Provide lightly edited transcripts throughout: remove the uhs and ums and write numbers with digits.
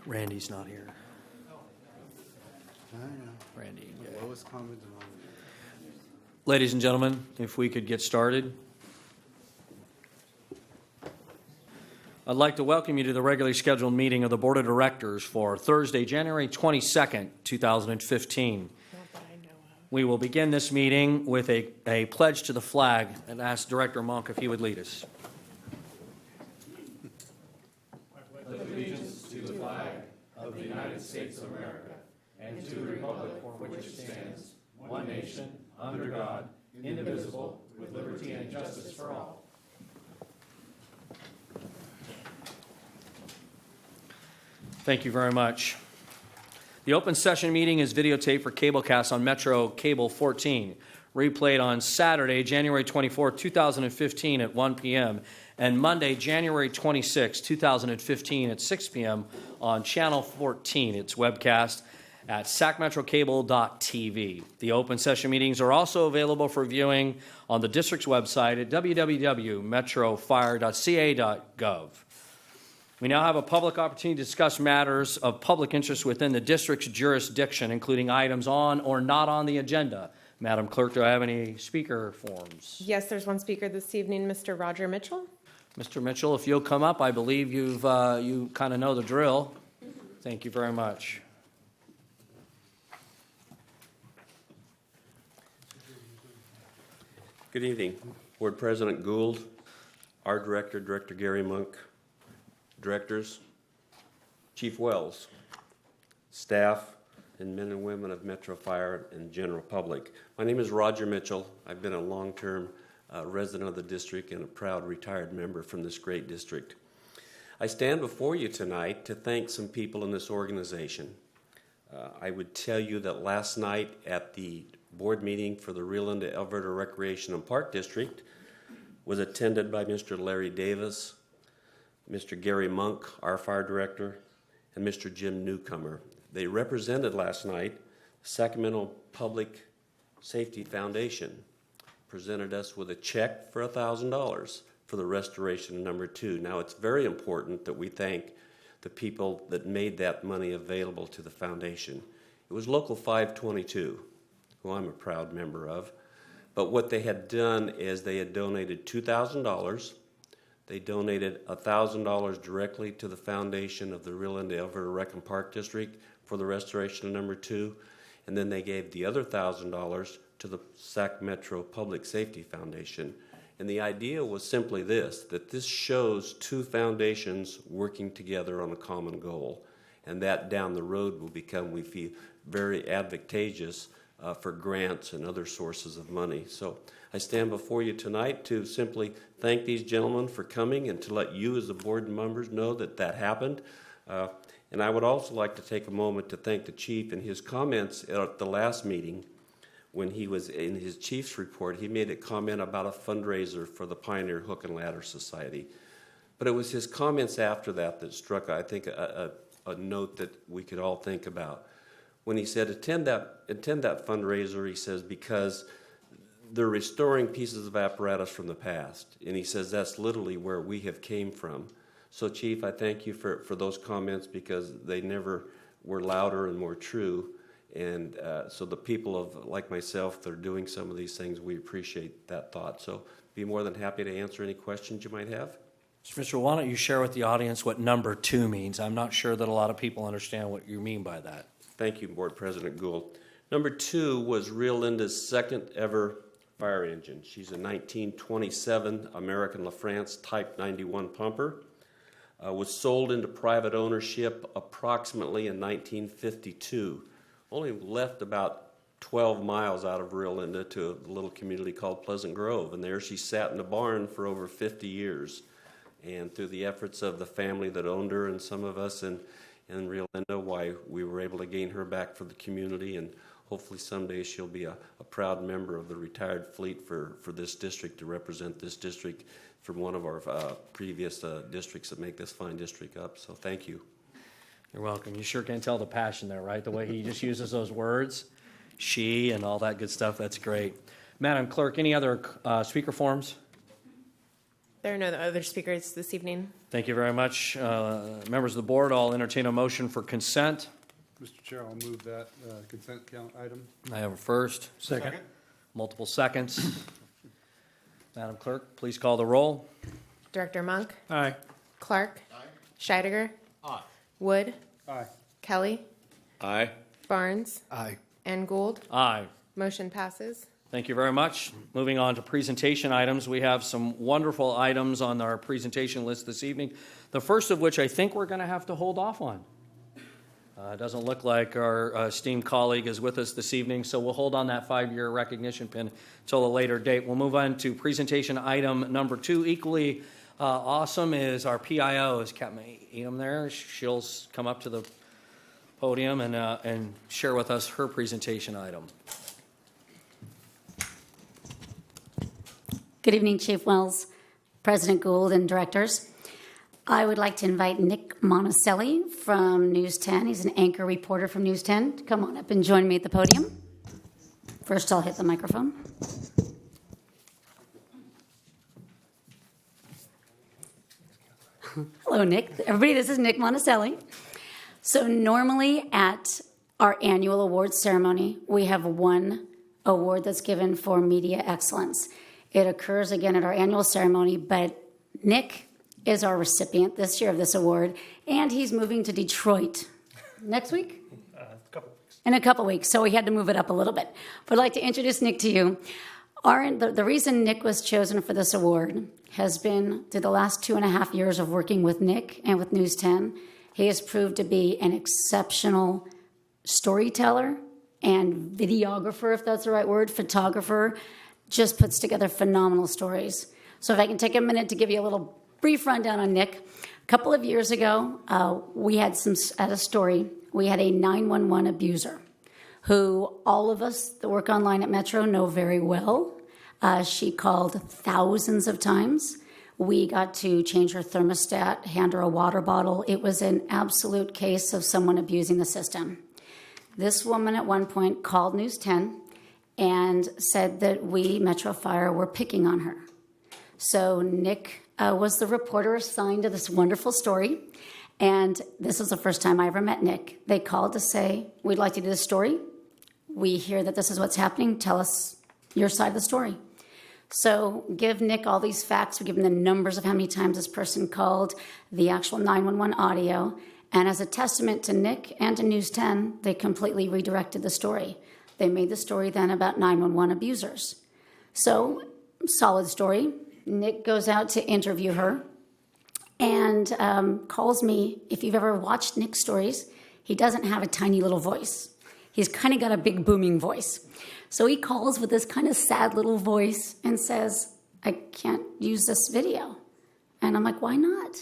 Randy's not here. I know. Randy. The lowest common denominator. Ladies and gentlemen, if we could get started. I'd like to welcome you to the regularly scheduled meeting of the Board of Directors for Thursday, January 22nd, 2015. We will begin this meeting with a pledge to the flag and ask Director Monk if he would lead us. Allegiance to the flag of the United States of America and to the republic for which it stands, one nation, under God, indivisible, with liberty and justice for all. Thank you very much. The open session meeting is videotaped for cablecast on Metro Cable 14, replayed on Saturday, January 24, 2015 at 1 p.m. and Monday, January 26, 2015 at 6 p.m. on Channel 14. It's webcast at sacmetrocable.tv. The open session meetings are also available for viewing on the district's website at www.metrofire.ca.gov. We now have a public opportunity to discuss matters of public interest within the district's jurisdiction, including items on or not on the agenda. Madam Clerk, do I have any speaker forms? Yes, there's one speaker this evening, Mr. Roger Mitchell. Mr. Mitchell, if you'll come up, I believe you kind of know the drill. Thank you very much. Good evening. Board President Gould, our director, Director Gary Monk, directors, Chief Wells, staff, and men and women of Metro Fire and general public. My name is Roger Mitchell. I've been a long-term resident of the district and a proud retired member from this great district. I stand before you tonight to thank some people in this organization. I would tell you that last night at the board meeting for the Rio Linda Alberta Recreation and Park District was attended by Mr. Larry Davis, Mr. Gary Monk, our fire director, and Mr. Jim Newcomer. They represented last night Sacramento Public Safety Foundation, presented us with a check for $1,000 for the restoration of number 2. Now, it's very important that we thank the people that made that money available to the foundation. It was Local 522, who I'm a proud member of, but what they had done is they had donated $2,000. They donated $1,000 directly to the foundation of the Rio Linda Alberta Rec and Park District for the restoration of number 2, and then they gave the other $1,000 to the Sac Metro Public Safety Foundation. And the idea was simply this, that this shows two foundations working together on a common goal, and that down the road will become, we feel, very advantageous for grants and other sources of money. So I stand before you tonight to simply thank these gentlemen for coming and to let you as the board members know that that happened. And I would also like to take a moment to thank the chief in his comments at the last meeting. When he was in his chief's report, he made a comment about a fundraiser for the Pioneer Hook and Ladder Society. But it was his comments after that that struck, I think, a note that we could all think about. When he said, attend that fundraiser, he says, because they're restoring pieces of apparatus from the past. And he says that's literally where we have came from. So, Chief, I thank you for those comments because they never were louder and more true. And so the people of, like myself, that are doing some of these things, we appreciate that thought. So be more than happy to answer any questions you might have. Mr. Mitchell, why don't you share with the audience what number 2 means? I'm not sure that a lot of people understand what you mean by that. Thank you, Board President Gould. Number 2 was Rio Linda's second ever fire engine. She's a 1927 American LaFrance Type 91 pumper. Was sold into private ownership approximately in 1952. Only left about 12 miles out of Rio Linda to a little community called Pleasant Grove. And there she sat in a barn for over 50 years. And through the efforts of the family that owned her and some of us in Rio Linda, why we were able to gain her back for the community. And hopefully someday she'll be a proud member of the retired fleet for this district, to represent this district from one of our previous districts that make this fine district up. So thank you. You're welcome. You sure can tell the passion there, right? The way he just uses those words, she and all that good stuff. That's great. Madam Clerk, any other speaker forms? There are no other speakers this evening. Thank you very much. Members of the board, I'll entertain a motion for consent. Mr. Chair, I'll move that consent count item. I have a first, Second. multiple seconds. Madam Clerk, please call the roll. Director Monk, Aye. Clark, Scheidegger, Wood, Aye. Kelly, Aye. Barnes, Aye. and Gould. Aye. Motion passes. Thank you very much. Moving on to presentation items, we have some wonderful items on our presentation list this evening. The first of which I think we're going to have to hold off on. It doesn't look like our esteemed colleague is with us this evening, so we'll hold on that 5-year recognition pin until a later date. We'll move on to presentation item number 2. Equally awesome is our PIO. Is Captain Edom there? She'll come up to the podium and share with us her presentation item. Good evening, Chief Wells, President Gould, and directors. I would like to invite Nick Monticelli from News 10. He's an anchor reporter from News 10 to come on up and join me at the podium. First, I'll hit the microphone. Hello, Nick. Everybody, this is Nick Monticelli. So normally at our annual awards ceremony, we have one award that's given for media excellence. It occurs again at our annual ceremony, but Nick is our recipient this year of this award, and he's moving to Detroit next week? In a couple weeks, so we had to move it up a little bit. But I'd like to introduce Nick to you. The reason Nick was chosen for this award has been through the last 2.5 years of working with Nick and with News 10. He has proved to be an exceptional storyteller and videographer, if that's the right word, photographer, just puts together phenomenal stories. So if I can take a minute to give you a little brief rundown on Nick. A couple of years ago, we had a story. We had a 911 abuser who all of us that work online at Metro know very well. She called thousands of times. We got to change her thermostat, hand her a water bottle. It was an absolute case of someone abusing the system. This woman at one point called News 10 and said that we, Metro Fire, were picking on her. So Nick was the reporter assigned to this wonderful story, and this is the first time I ever met Nick. They called to say, we'd like to do this story. We hear that this is what's happening. Tell us your side of the story. So give Nick all these facts. We give him the numbers of how many times this person called, the actual 911 audio, and as a testament to Nick and to News 10, they completely redirected the story. They made the story then about 911 abusers. So, solid story. Nick goes out to interview her and calls me. If you've ever watched Nick's stories, he doesn't have a tiny little voice. He's kind of got a big booming voice. So he calls with this kind of sad little voice and says, I can't use this video. And I'm like, why not?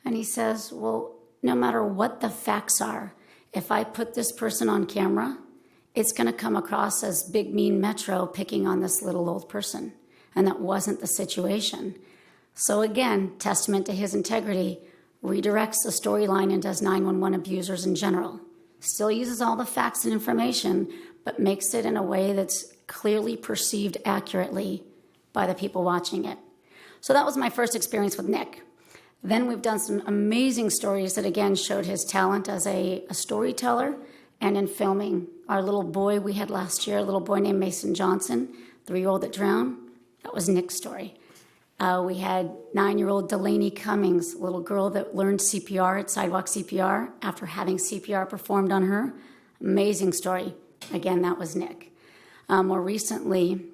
And he says, well, no matter what the facts are, if I put this person on camera, it's going to come across as big, mean Metro picking on this little old person. And that wasn't the situation. So again, testament to his integrity, redirects the storyline and does 911 abusers in general. Still uses all the facts and information, but makes it in a way that's clearly perceived accurately by the people watching it. So that was my first experience with Nick. Then we've done some amazing stories that again showed his talent as a storyteller and in filming. Our little boy we had last year, a little boy named Mason Johnson, 3-year-old that drowned. That was Nick's story. We had 9-year-old Delaney Cummings, a little girl that learned CPR at Sidewalk CPR after having CPR performed on her. Amazing story. Again, that was Nick. More recently,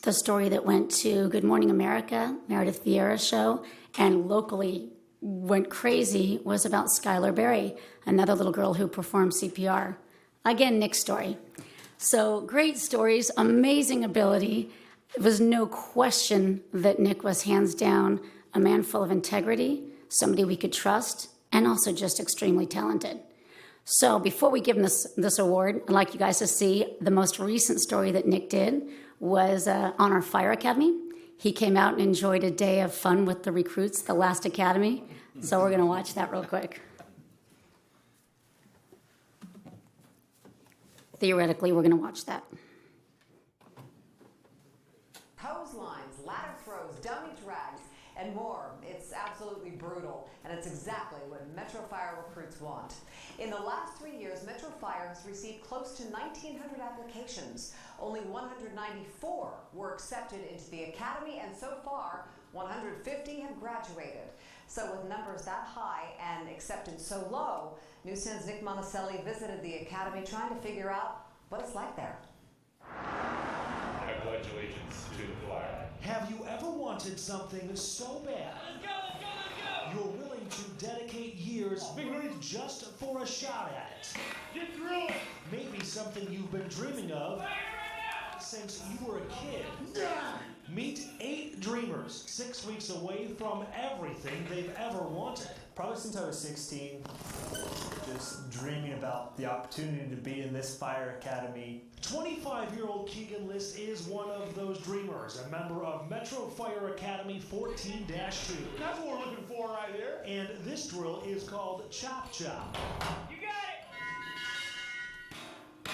the story that went to Good Morning America, Meredith Vieira's show, and locally went crazy was about Skylar Berry, another little girl who performed CPR. Again, Nick's story. So great stories, amazing ability. There was no question that Nick was hands down a man full of integrity, somebody we could trust, and also just extremely talented. So before we give him this award, I'd like you guys to see the most recent story that Nick did was on our fire academy. He came out and enjoyed a day of fun with the recruits, the last academy. So we're going to watch that real quick. Theoretically, we're going to watch that. Clotheslines, ladder throws, dummy drags. and more. It's absolutely brutal, and it's exactly what Metro Fire recruits want. In the last 3 years, Metro Fire has received close to 1,900 applications. Only 194 were accepted into the academy, and so far, 150 have graduated. So with numbers that high and acceptance so low, News 10's Nick Monticelli visited the academy trying to figure out what it's like there. I pledge allegiance to the flag. Have you ever wanted something so bad you're willing to dedicate years just for a shot at it? Get through it! Maybe something you've been dreaming of since you were a kid. Meet 8 dreamers 6 weeks away from everything they've ever wanted. Probably since I was 16, just dreaming about the opportunity to be in this fire academy. 25-year-old Keegan List is one of those dreamers, a member of Metro Fire Academy 14-2. That's what we're looking for right here. And this drill is called Chop Chop. You got it!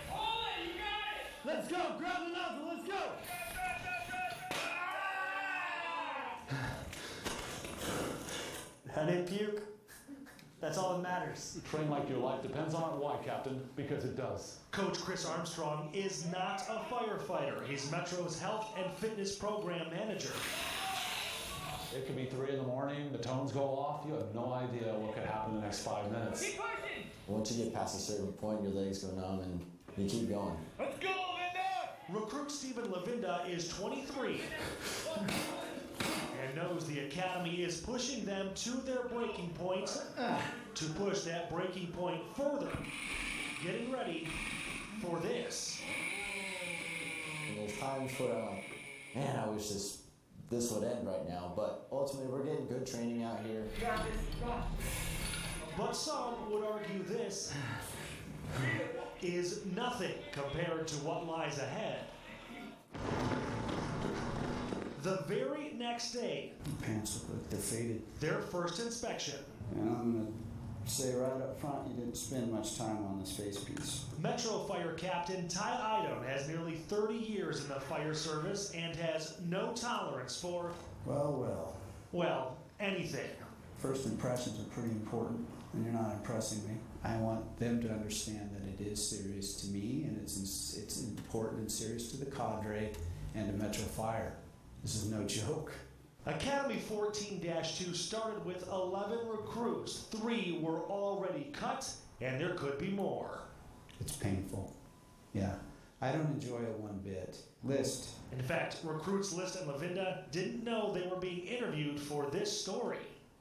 Hold it! You got it! Let's go! Grab the nozzle, let's go! I didn't puke. That's all that matters. Train like your life depends on it. Why, Captain? Because it does. Coach Chris Armstrong is not a firefighter. He's Metro's health and fitness program manager. It could be 3 in the morning, the tones go off, you have no idea what could happen in the next 5 minutes. Keep pushing! Once you get past a certain point, your legs go numb and you keep going. Let's go, Linda! Recruit Stephen Lavinda is 23 and knows the academy is pushing them to their breaking point to push that breaking point further. Getting ready for this. And there's times where I'm like, man, I wish this would end right now. But ultimately, we're getting good training out here. But some would argue this is nothing compared to what lies ahead. The very next day, Pants look like they're faded. their first inspection. And I'm going to say right up front, you didn't spend much time on this face piece. Metro Fire Captain Ty Idom has nearly 30 years in the fire service and has no tolerance for, Well, anything. first impressions are pretty important, and you're not impressing me. I want them to understand that it is serious to me, and it's important and serious to the cadre and to Metro Fire. This is no joke. Academy 14-2 started with 11 recruits. 3 were already cut, and there could be more. It's painful. Yeah, I don't enjoy it one bit. List. In fact, recruits List and Lavinda didn't know they were being interviewed for this story.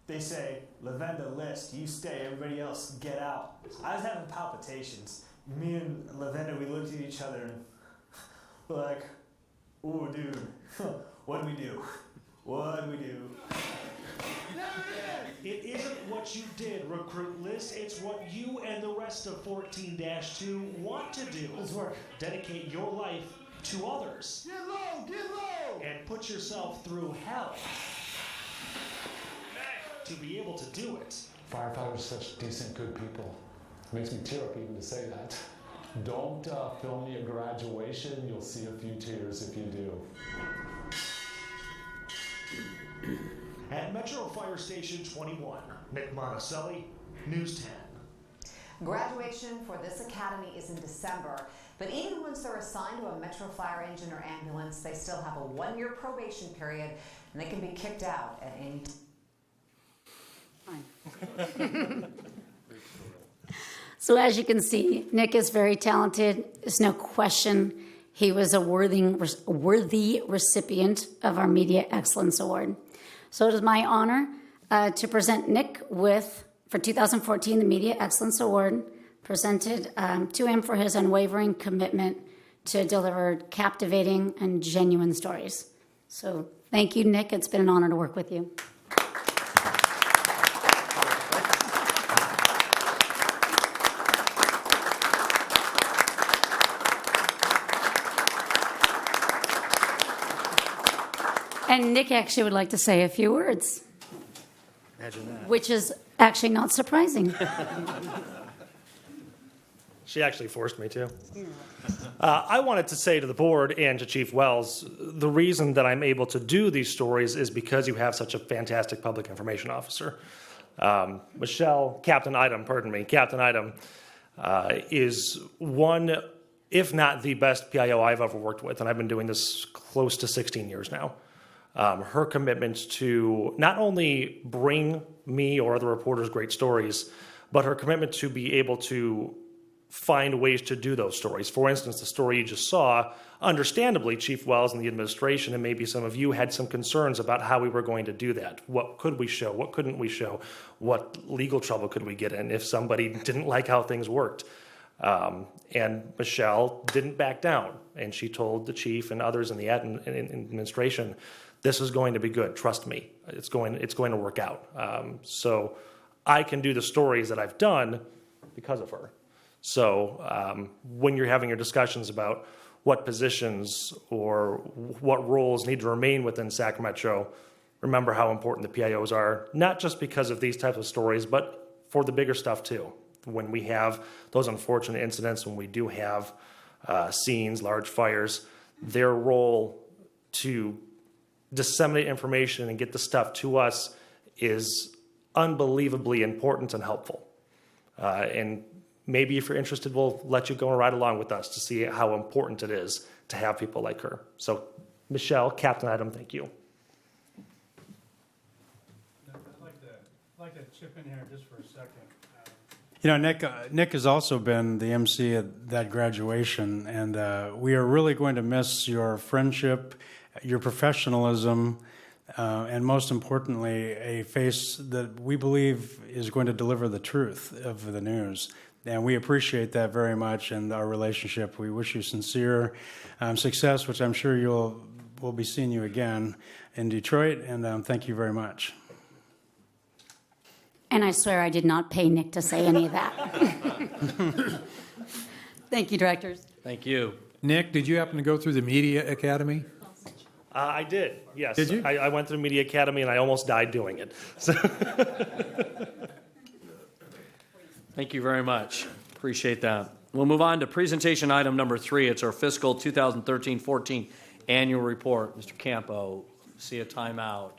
They say, Lavenda, List, you stay, everybody else get out. I was having palpitations. Me and Lavenda, we looked at each other and we're like, ooh, dude, what do we do? What do we do? It isn't what you did, Recruit List. It's what you and the rest of 14-2 want to do. Let's work. Dedicate your life to others. Get low, get low! And put yourself through hell to be able to do it. Firefighters are such decent, good people. It makes me tear up even to say that. Don't film me at graduation. You'll see a few tears if you do. At Metro Fire Station 21, Nick Monticelli, News 10. Graduation for this academy is in December, but even once they're assigned to a Metro Fire engine or ambulance, they still have a 1-year probation period, and they can be kicked out at any time. So as you can see, Nick is very talented. There's no question he was a worthy recipient of our Media Excellence Award. So it is my honor to present Nick with, for 2014, the Media Excellence Award, presented to him for his unwavering commitment to deliver captivating and genuine stories. So thank you, Nick. It's been an honor to work with you. And Nick actually would like to say a few words. Imagine that. Which is actually not surprising. She actually forced me to. I wanted to say to the board and to Chief Wells, the reason that I'm able to do these stories is because you have such a fantastic public information officer. Michelle, Captain Item, is one, if not the best PIO I've ever worked with, and I've been doing this close to 16 years now. Her commitment to not only bring me or other reporters great stories, but her commitment to be able to find ways to do those stories. For instance, the story you just saw, understandably, Chief Wells and the administration, and maybe some of you, had some concerns about how we were going to do that. What could we show? What couldn't we show? What legal trouble could we get in if somebody didn't like how things worked? And Michelle didn't back down, and she told the chief and others in the administration, this is going to be good. Trust me, it's going to work out. So I can do the stories that I've done because of her. So when you're having your discussions about what positions or what roles need to remain within Sac Metro, remember how important the PIOs are, not just because of these types of stories, but for the bigger stuff too. When we have those unfortunate incidents, when we do have scenes, large fires, their role to disseminate information and get the stuff to us is unbelievably important and helpful. And maybe if you're interested, we'll let you go and ride along with us to see how important it is to have people like her. So, Michelle, Captain Item, thank you. I'd like to chip in here just for a second. You know, Nick has also been the MC at that graduation, and we are really going to miss your friendship, your professionalism, and most importantly, a face that we believe is going to deliver the truth of the news. And we appreciate that very much and our relationship. We wish you sincere success, which I'm sure we'll be seeing you again in Detroit, and thank you very much. And I swear I did not pay Nick to say any of that. Thank you, directors. Thank you. Nick, did you happen to go through the Media Academy? I did, yes. Did you? I went to the Media Academy and I almost died doing it. So Thank you very much. Appreciate that. We'll move on to presentation item number 3. It's our fiscal 2013-14 annual report. Mr. Campo, see a timeout.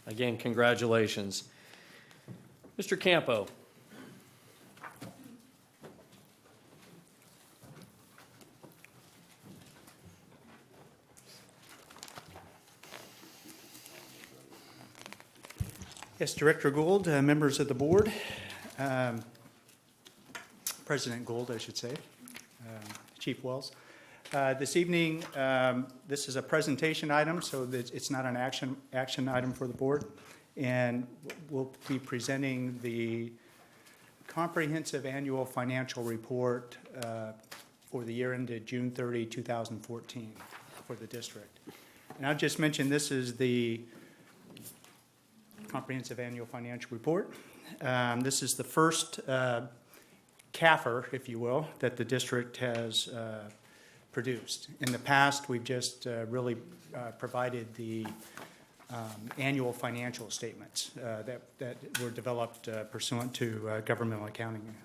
Again, congratulations. Mr. Campo. Yes, Director Gould, members of the board, President Gould, I should say, Chief Wells. This evening, this is a presentation item, so that it's not an action item for the board. And we'll be presenting the comprehensive annual financial report for the year ended June 30, 2014 for the district. And I'll just mention this is the comprehensive annual financial report. This is the first CAFR, if you will, that the district has produced. In the past, we've just really provided the annual financial statements that were developed pursuant to governmental accounting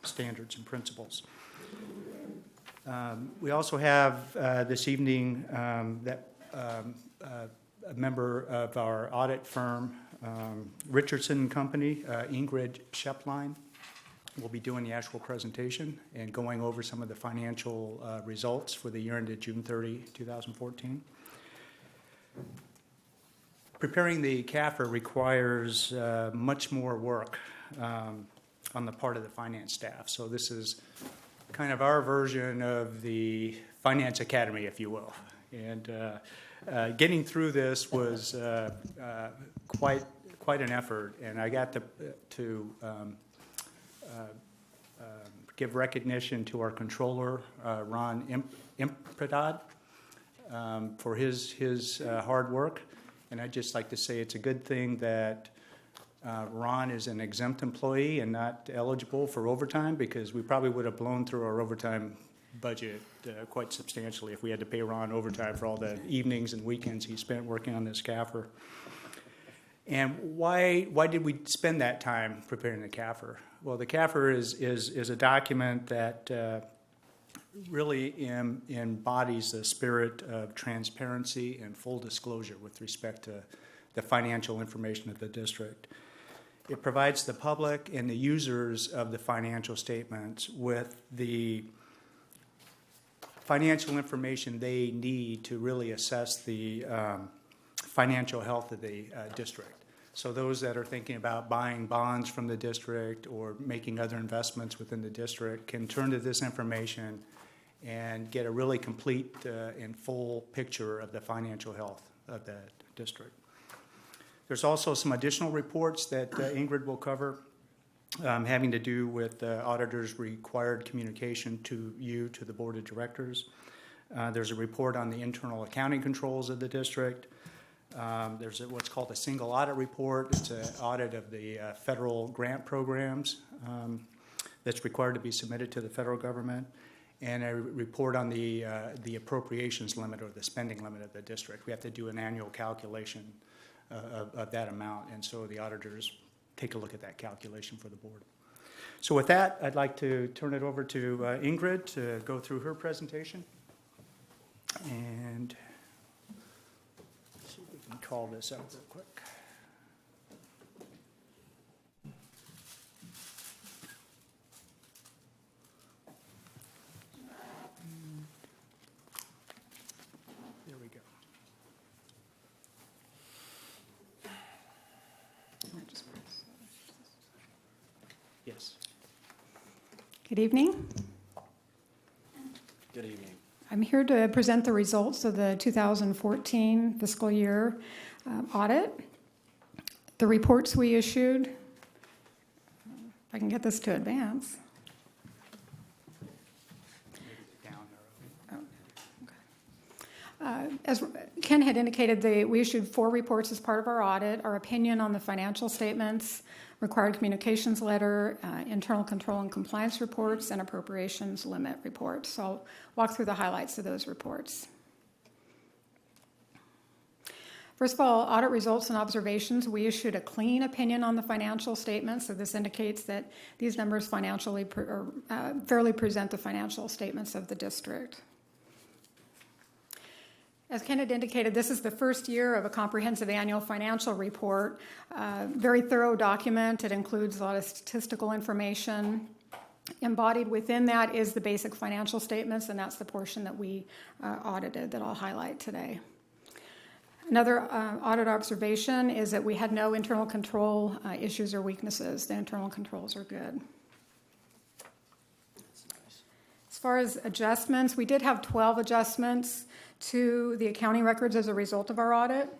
standards and principles. We also have this evening that a member of our audit firm, Richardson Company, Ingrid Shepline, will be doing the actual presentation and going over some of the financial results for the year ended June 30, 2014. Preparing the CAFR requires much more work on the part of the finance staff. So this is kind of our version of the Finance Academy, if you will. And getting through this was quite an effort, and I got to give recognition to our controller, Ron Impradad, for his hard work. And I'd just like to say it's a good thing that Ron is an exempt employee and not eligible for overtime, because we probably would have blown through our overtime budget quite substantially if we had to pay Ron overtime for all the evenings and weekends he spent working on this CAFR. And why did we spend that time preparing the CAFR? Well, the CAFR is a document that really embodies the spirit of transparency and full disclosure with respect to the financial information of the district. It provides the public and the users of the financial statements with the financial information they need to really assess the financial health of the district. So those that are thinking about buying bonds from the district or making other investments within the district can turn to this information and get a really complete and full picture of the financial health of the district. There's also some additional reports that Ingrid will cover having to do with the auditor's required communication to you, to the board of directors. There's a report on the internal accounting controls of the district. There's what's called a single audit report. It's an audit of the federal grant programs that's required to be submitted to the federal government, and a report on the appropriations limit or the spending limit of the district. We have to do an annual calculation of that amount, and so the auditors take a look at that calculation for the board. So with that, I'd like to turn it over to Ingrid to go through her presentation. And see if we can call this up real quick. There we go. Yes. Good evening. Good evening. I'm here to present the results of the 2014 fiscal year audit. The reports we issued, if I can get this to advance. As Ken had indicated, we issued 4 reports as part of our audit: our opinion on the financial statements, required communications letter, internal control and compliance reports, and appropriations limit reports. So I'll walk through the highlights of those reports. First of all, audit results and observations. We issued a clean opinion on the financial statements, so this indicates that these numbers financially fairly present the financial statements of the district. As Ken had indicated, this is the first year of a comprehensive annual financial report. Very thorough document. It includes a lot of statistical information. Embodied within that is the basic financial statements, and that's the portion that we audited that I'll highlight today. Another audit observation is that we had no internal control issues or weaknesses. The internal controls are good. As far as adjustments, we did have 12 adjustments to the accounting records as a result of our audit,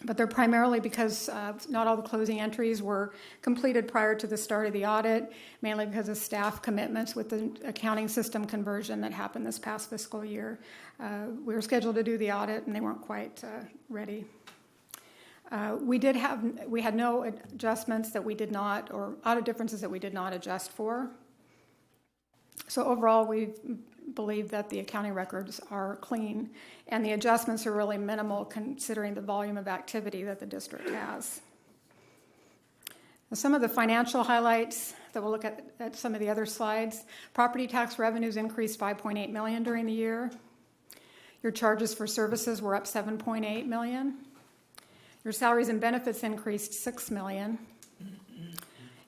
but they're primarily because not all the closing entries were completed prior to the start of the audit, mainly because of staff commitments with the accounting system conversion that happened this past fiscal year. We were scheduled to do the audit, and they weren't quite ready. We had no adjustments that we did not, or audit differences that we did not adjust for. So overall, we believe that the accounting records are clean, and the adjustments are really minimal considering the volume of activity that the district has. Now, some of the financial highlights that we'll look at some of the other slides. Property tax revenues increased $5.8 million during the year. Your charges for services were up $7.8 million. Your salaries and benefits increased $6 million.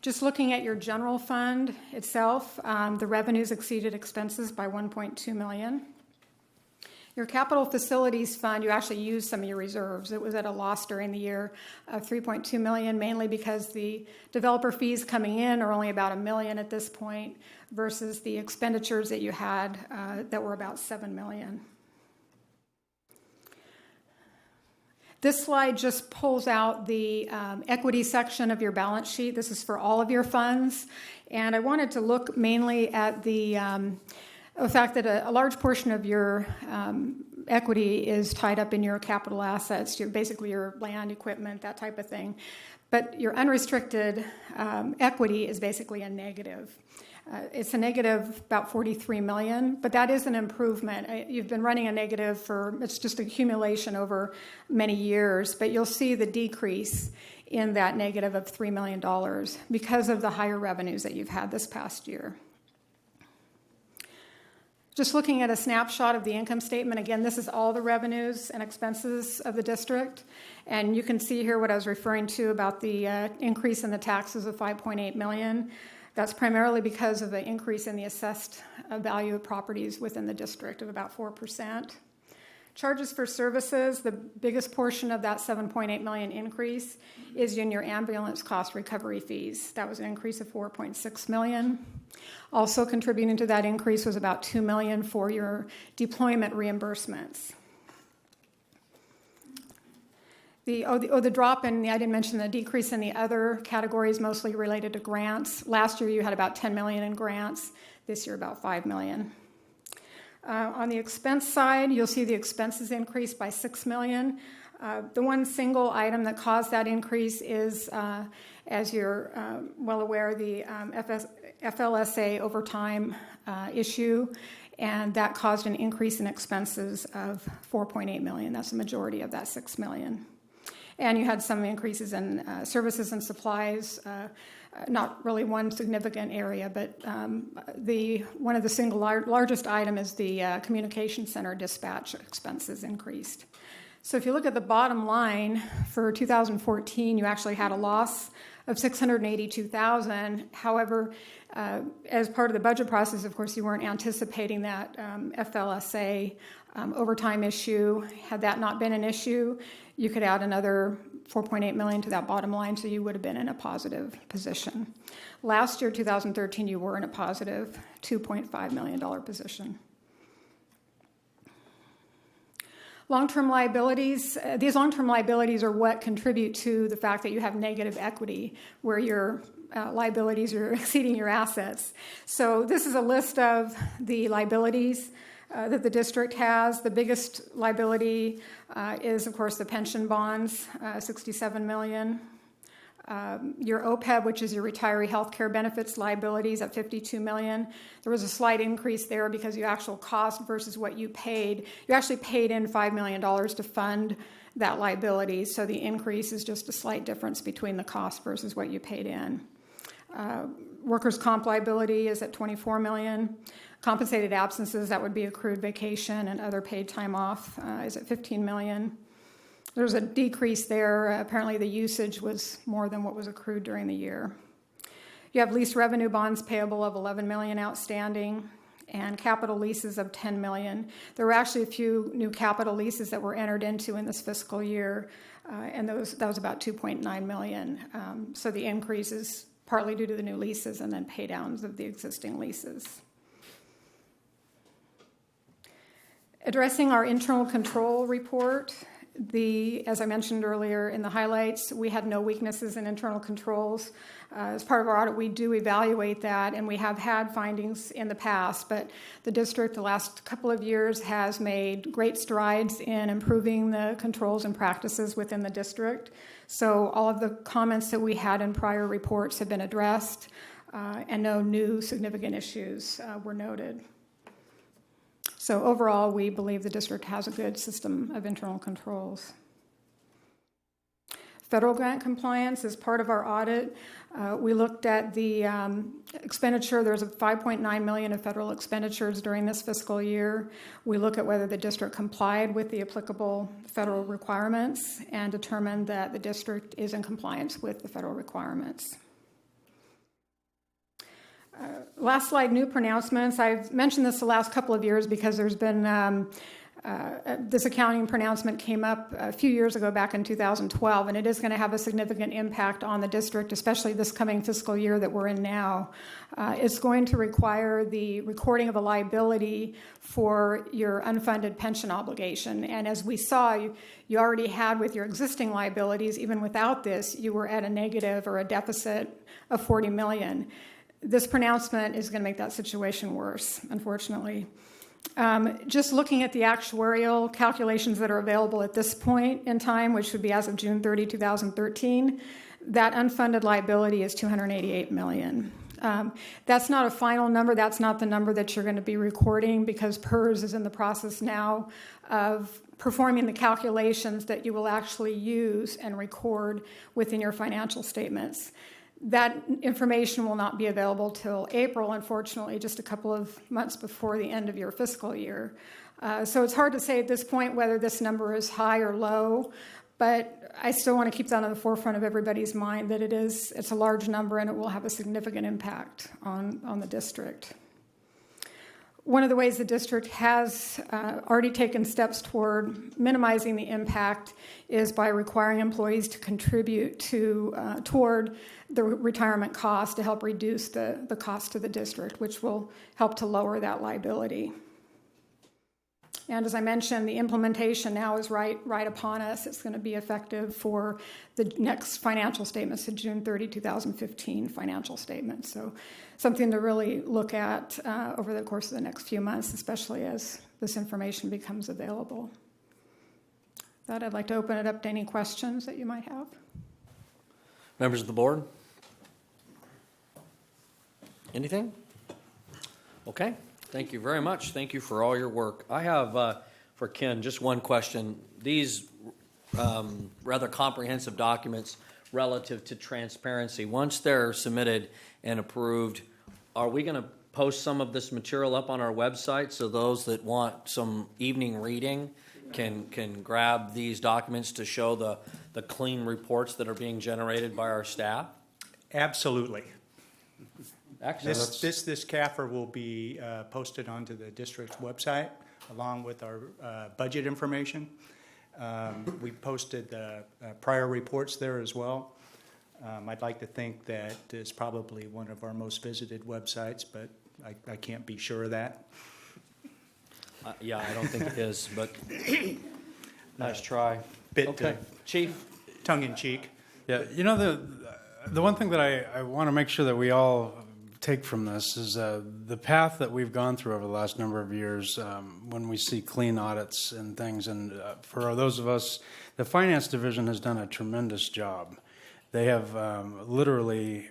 Just looking at your general fund itself, the revenues exceeded expenses by $1.2 million. Your capital facilities fund, you actually used some of your reserves. It was at a loss during the year of $3.2 million, mainly because the developer fees coming in are only about $1 million at this point versus the expenditures that you had that were about $7 million. This slide just pulls out the equity section of your balance sheet. This is for all of your funds. And I wanted to look mainly at the fact that a large portion of your equity is tied up in your capital assets, basically your land, equipment, that type of thing. But your unrestricted equity is basically a negative. It's a negative about 43 million, but that is an improvement. You've been running a negative it's just accumulation over many years, but you'll see the decrease in that negative of $3 million because of the higher revenues that you've had this past year. Just looking at a snapshot of the income statement, again, this is all the revenues and expenses of the district. And you can see here what I was referring to about the increase in the taxes of $5.8 million. That's primarily because of the increase in the assessed value of properties within the district of about 4%. Charges for services, the biggest portion of that $7.8 million increase is in your ambulance cost recovery fees. That was an increase of $4.6 million. Also contributing to that increase was about $2 million for your deployment reimbursements. The drop in, I didn't mention the decrease in the other categories mostly related to grants. Last year you had about $10 million in grants. This year about $5 million. On the expense side, you'll see the expenses increased by $6 million. The one single item that caused that increase is, as you're well aware, the FLSA overtime issue, and that caused an increase in expenses of $4.8 million. That's the majority of that $6 million. And you had some increases in services and supplies, not really one significant area, but one of the single largest item is the communication center dispatch expenses increased. So if you look at the bottom line for 2014, you actually had a loss of $682,000. However, as part of the budget process, of course, you weren't anticipating that FLSA overtime issue. Had that not been an issue, you could add another $4.8 million to that bottom line, so you would have been in a positive position. Last year, 2013, you were in a positive $2.5 million position. Long-term liabilities, these long-term liabilities are what contribute to the fact that you have negative equity, where your liabilities are exceeding your assets. So this is a list of the liabilities that the district has. The biggest liability is, of course, the pension bonds, $67 million. Your OPEB, which is your retiree health care benefits liabilities, at $52 million. There was a slight increase there because your actual cost versus what you paid. You actually paid in $5 million to fund that liability, so the increase is just a slight difference between the cost versus what you paid in. Workers' comp liability is at $24 million. Compensated absences, that would be accrued vacation and other paid time off, is at $15 million. There's a decrease there. Apparently the usage was more than what was accrued during the year. You have lease revenue bonds payable of $11 million outstanding and capital leases of $10 million. There were actually a few new capital leases that were entered into in this fiscal year, and that was about $2.9 million. So the increase is partly due to the new leases and then pay downs of the existing leases. Addressing our internal control report, as I mentioned earlier in the highlights, we had no weaknesses in internal controls. As part of our audit, we do evaluate that, and we have had findings in the past, but the district the last couple of years has made great strides in improving the controls and practices within the district. So all of the comments that we had in prior reports have been addressed, and no new significant issues were noted. So overall, we believe the district has a good system of internal controls. Federal grant compliance is part of our audit. We looked at the expenditure. There's a $5.9 million of federal expenditures during this fiscal year. We look at whether the district complied with the applicable federal requirements and determined that the district is in compliance with the federal requirements. Last slide, new pronouncements. I've mentioned this the last couple of years because there's been this accounting pronouncement came up a few years ago, back in 2012, and it is going to have a significant impact on the district, especially this coming fiscal year that we're in now. It's going to require the recording of a liability for your unfunded pension obligation. And as we saw, you already had with your existing liabilities, even without this, you were at a negative or a deficit of $40 million. This pronouncement is going to make that situation worse, unfortunately. Just looking at the actuarial calculations that are available at this point in time, which would be as of June 30, 2013, that unfunded liability is $288 million. That's not a final number. That's not the number that you're going to be recording, because PERS is in the process now of performing the calculations that you will actually use and record within your financial statements. That information will not be available till April, unfortunately, just a couple of months before the end of your fiscal year. So it's hard to say at this point whether this number is high or low, but I still want to keep that on the forefront of everybody's mind, that it's a large number and it will have a significant impact on the district. One of the ways the district has already taken steps toward minimizing the impact is by requiring employees to contribute toward the retirement cost to help reduce the cost to the district, which will help to lower that liability. And as I mentioned, the implementation now is right upon us. It's going to be effective for the next financial statements, the June 30, 2015 financial statements. So something to really look at over the course of the next few months, especially as this information becomes available. With that, I'd like to open it up to any questions that you might have. Members of the board? Anything? Okay. Thank you very much. Thank you for all your work. I have, for Ken, just one question. These rather comprehensive documents relative to transparency, once they're submitted and approved, are we going to post some of this material up on our website so those that want some evening reading can grab these documents to show the clean reports that are being generated by our staff? Absolutely. Excellent. This CAFR will be posted onto the district's website along with our budget information. We posted the prior reports there as well. I'd like to think that it's probably one of our most visited websites, but I can't be sure of that. Yeah, I don't think it is, but nice try. Okay. Chief? Tongue-in-cheek. Yeah, you know, the one thing that I want to make sure that we all take from this is the path that we've gone through over the last number of years when we see clean audits and things. And for those of us, the finance division has done a tremendous job. They have literally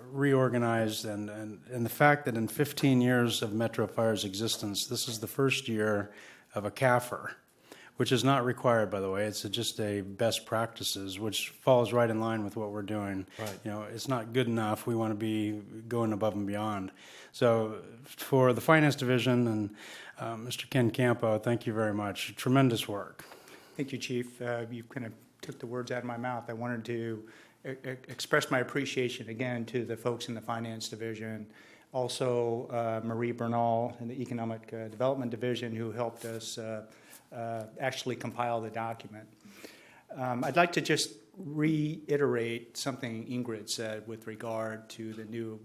reorganized, and the fact that in 15 years of Metro Fire's existence, this is the first year of a CAFR, which is not required, by the way. It's just a best practices, which falls right in line with what we're doing. Right. You know, it's not good enough. We want to be going above and beyond. So for the finance division and Mr. Ken Campo, thank you very much. Tremendous work. Thank you, Chief. You kind of took the words out of my mouth. I wanted to express my appreciation again to the folks in the finance division, also Marie Bernal in the economic development division who helped us actually compile the document. I'd like to just reiterate something Ingrid said with regard to the new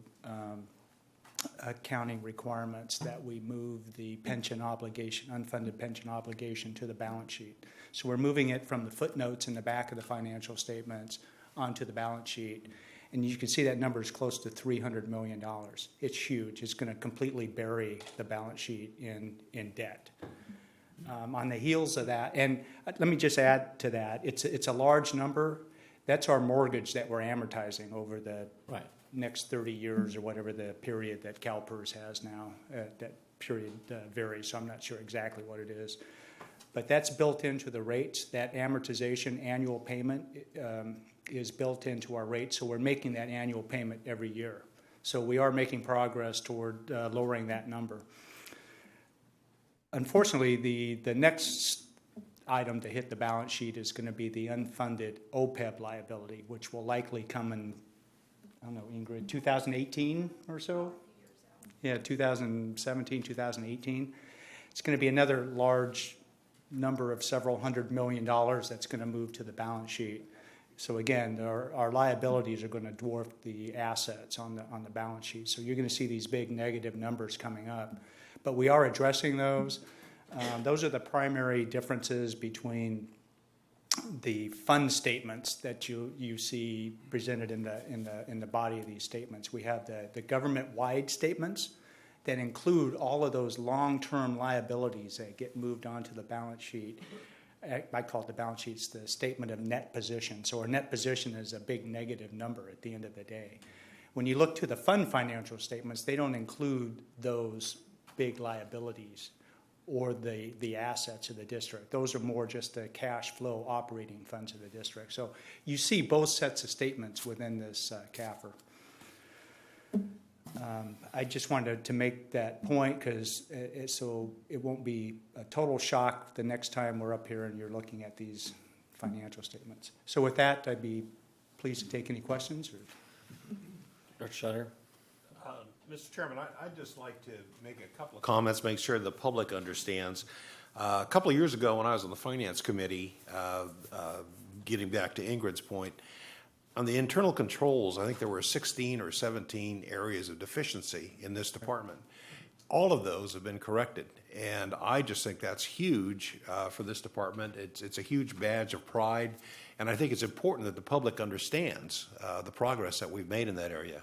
accounting requirements that we move the pension obligation, unfunded pension obligation, to the balance sheet. So we're moving it from the footnotes in the back of the financial statements onto the balance sheet. And you can see that number is close to $300 million. It's huge. It's going to completely bury the balance sheet in debt. On the heels of that, and let me just add to that, it's a large number. That's our mortgage that we're amortizing over the next 30 years or whatever the period that CalPERS has now. That period varies, so I'm not sure exactly what it is. But that's built into the rates. That amortization annual payment is built into our rates, so we're making that annual payment every year. So we are making progress toward lowering that number. Unfortunately, the next item to hit the balance sheet is going to be the unfunded OPEB liability, which will likely come in, I don't know, Ingrid, 2018 or so? Yeah, 2017, 2018. It's going to be another large number of several $100 million that's going to move to the balance sheet. So again, our liabilities are going to dwarf the assets on the balance sheet. So you're going to see these big negative numbers coming up. But we are addressing those. Those are the primary differences between the fund statements that you see presented in the body of these statements. We have the government-wide statements that include all of those long-term liabilities that get moved onto the balance sheet. I call it the balance sheet. It's the statement of net position. So our net position is a big negative number at the end of the day. When you look to the fund financial statements, they don't include those big liabilities or the assets of the district. Those are more just the cash flow operating funds of the district. So you see both sets of statements within this CAFR. I just wanted to make that point because so it won't be a total shock the next time we're up here and you're looking at these financial statements. So with that, I'd be pleased to take any questions. Dr. Shutter. Mr. Chairman, I'd just like to make a couple of comments, make sure the public understands. A couple of years ago when I was on the Finance Committee, getting back to Ingrid's point, on the internal controls, I think there were 16 or 17 areas of deficiency in this department. All of those have been corrected, and I just think that's huge for this department. It's a huge badge of pride, and I think it's important that the public understands the progress that we've made in that area.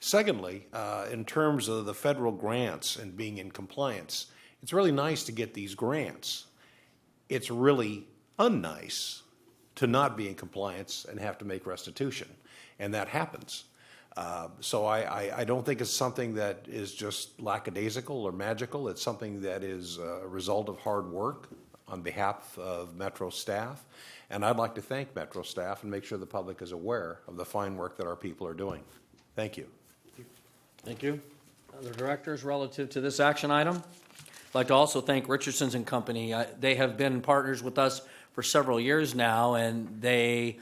Secondly, in terms of the federal grants and being in compliance, it's really nice to get these grants. It's really unnice to not be in compliance and have to make restitution, and that happens. So I don't think it's something that is just lackadaisical or magical. It's something that is a result of hard work on behalf of Metro staff, and I'd like to thank Metro staff and make sure the public is aware of the fine work that our people are doing. Thank you. Thank you. Other directors relative to this action item? I'd like to also thank Richardson's and Company. They have been partners with us for several years now, and they,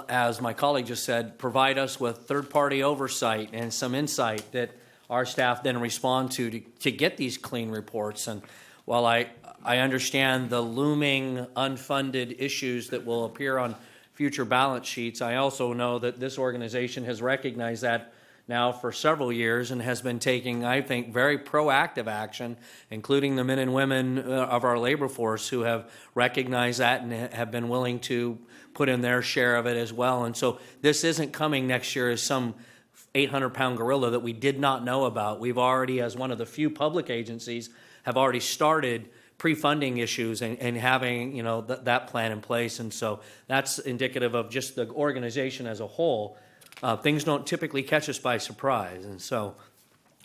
as my colleague just said, provide us with third-party oversight and some insight that our staff then respond to get these clean reports. And while I understand the looming unfunded issues that will appear on future balance sheets, I also know that this organization has recognized that now for several years and has been taking, I think, very proactive action, including the men and women of our labor force who have recognized that and have been willing to put in their share of it as well. And so this isn't coming next year as some 800-pound gorilla that we did not know about. We've already, as one of the few public agencies, have already started pre-funding issues and having, that plan in place. And so that's indicative of just the organization as a whole. Things don't typically catch us by surprise, and so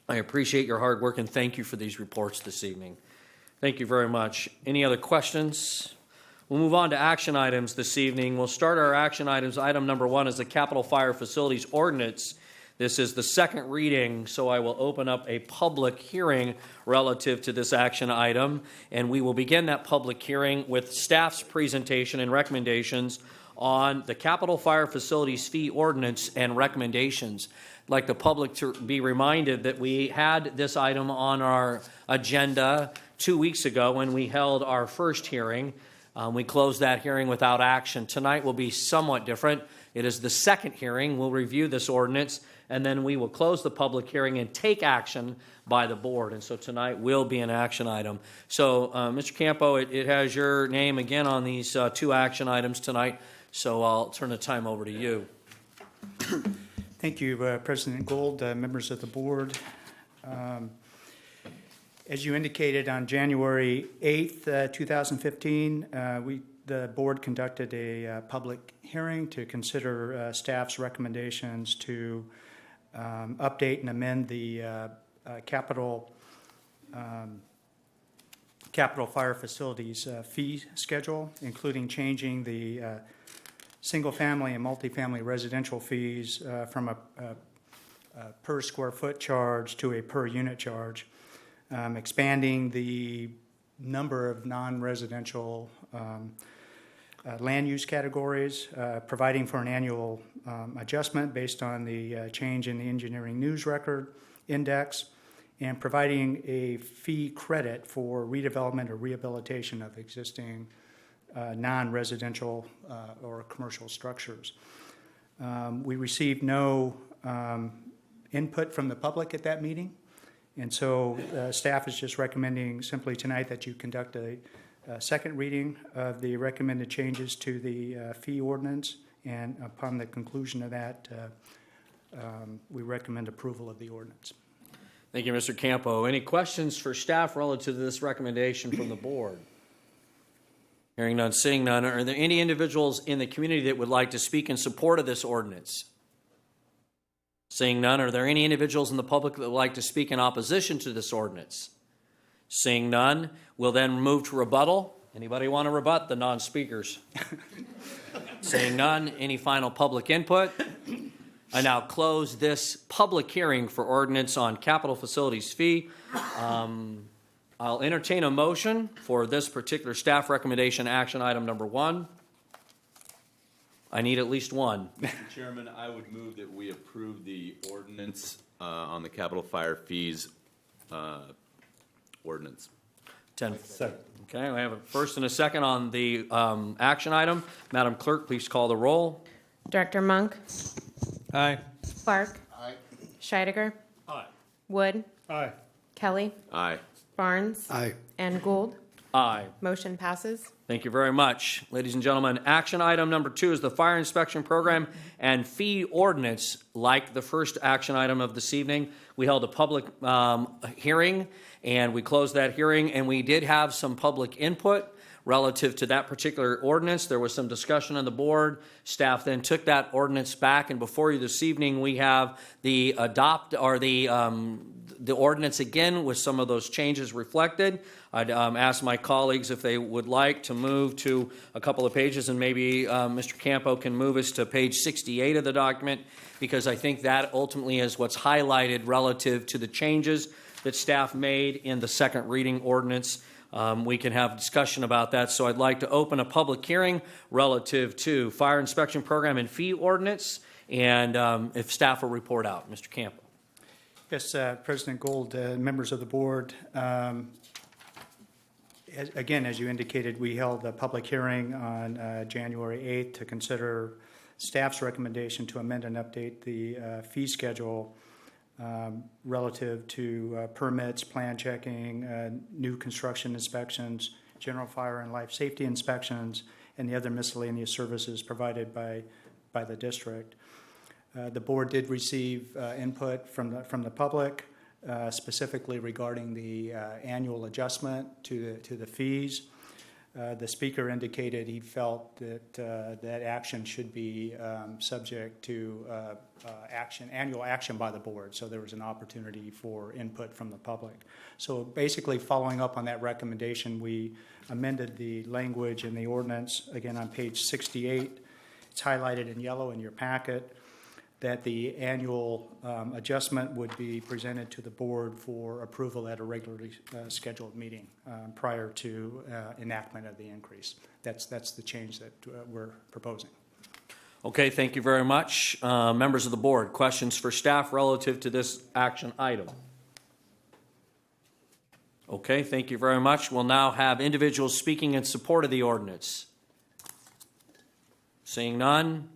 I appreciate your hard work and thank you for these reports this evening. Thank you very much. Any other questions? We'll move on to action items this evening. We'll start our action items. Item number 1 is the Capital Fire Facilities Ordinance. This is the second reading, so I will open up a public hearing relative to this action item, and we will begin that public hearing with staff's presentation and recommendations on the Capital Fire Facilities Fee Ordinance and recommendations. I'd like the public to be reminded that we had this item on our agenda 2 weeks ago when we held our first hearing. We closed that hearing without action. Tonight will be somewhat different. It is the second hearing. We'll review this ordinance, and then we will close the public hearing and take action by the board. And so tonight will be an action item. So, Mr. Campo, it has your name again on these 2 action items tonight. So I'll turn the time over to you. Thank you, President Gould, members of the board. As you indicated, on January 8th, 2015, the board conducted a public hearing to consider staff's recommendations to update and amend the Capital Fire Facilities fee schedule, including changing the single-family and multifamily residential fees from a per square foot charge to a per unit charge, expanding the number of non-residential land use categories, providing for an annual adjustment based on the change in the engineering news record index, and providing a fee credit for redevelopment or rehabilitation of existing non-residential or commercial structures. We received no input from the public at that meeting, and so staff is just recommending simply tonight that you conduct a second reading of the recommended changes to the fee ordinance, and upon the conclusion of that, we recommend approval of the ordinance. Thank you, Mr. Campo. Any questions for staff relative to this recommendation from the board? Hearing none, seeing none. Are there any individuals in the community that would like to speak in support of this ordinance? Seeing none, are there any individuals in the public that would like to speak in opposition to this ordinance? Seeing none, we'll then move to rebuttal. Anybody want to rebut the non-speakers? Seeing none, any final public input? I now close this public hearing for ordinance on capital facilities fee. I'll entertain a motion for this particular staff recommendation, action item number 1. I need at least one. Mr. Chairman, I would move that we approve the ordinance on the capital fire fees ordinance. 10. Okay, we have a first and a second on the action item. Madam Clerk, please call the roll. Director Monk. Aye. Clark. Aye. Scheidegger. Aye. Wood. Aye. Kelly. Aye. Barnes. Aye. And Gould. Aye. Motion passes. Thank you very much. Ladies and gentlemen, action item number 2 is the fire inspection program and fee ordinance. Like the first action item of this evening, we held a public hearing, and we closed that hearing, and we did have some public input relative to that particular ordinance. There was some discussion on the board. Staff then took that ordinance back, and before you this evening, we have the ordinance again with some of those changes reflected. I'd ask my colleagues if they would like to move to a couple of pages, and maybe Mr. Campo can move us to page 68 of the document, because I think that ultimately is what's highlighted relative to the changes that staff made in the second reading ordinance. We can have discussion about that. So I'd like to open a public hearing relative to fire inspection program and fee ordinance, and if staff will report out. Mr. Campo. Yes, President Gould, members of the board. Again, as you indicated, we held a public hearing on January 8th to consider staff's recommendation to amend and update the fee schedule relative to permits, plan checking, new construction inspections, general fire and life safety inspections, and the other miscellaneous services provided by the district. The board did receive input from the public, specifically regarding the annual adjustment to the fees. The speaker indicated he felt that that action should be subject to annual action by the board. So there was an opportunity for input from the public. So basically, following up on that recommendation, we amended the language in the ordinance. Again, on page 68, it's highlighted in yellow in your packet, that the annual adjustment would be presented to the board for approval at a regularly scheduled meeting prior to enactment of the increase. That's the change that we're proposing. Okay, thank you very much. Members of the board, questions for staff relative to this action item? Okay, thank you very much. We'll now have individuals speaking in support of the ordinance. Seeing none,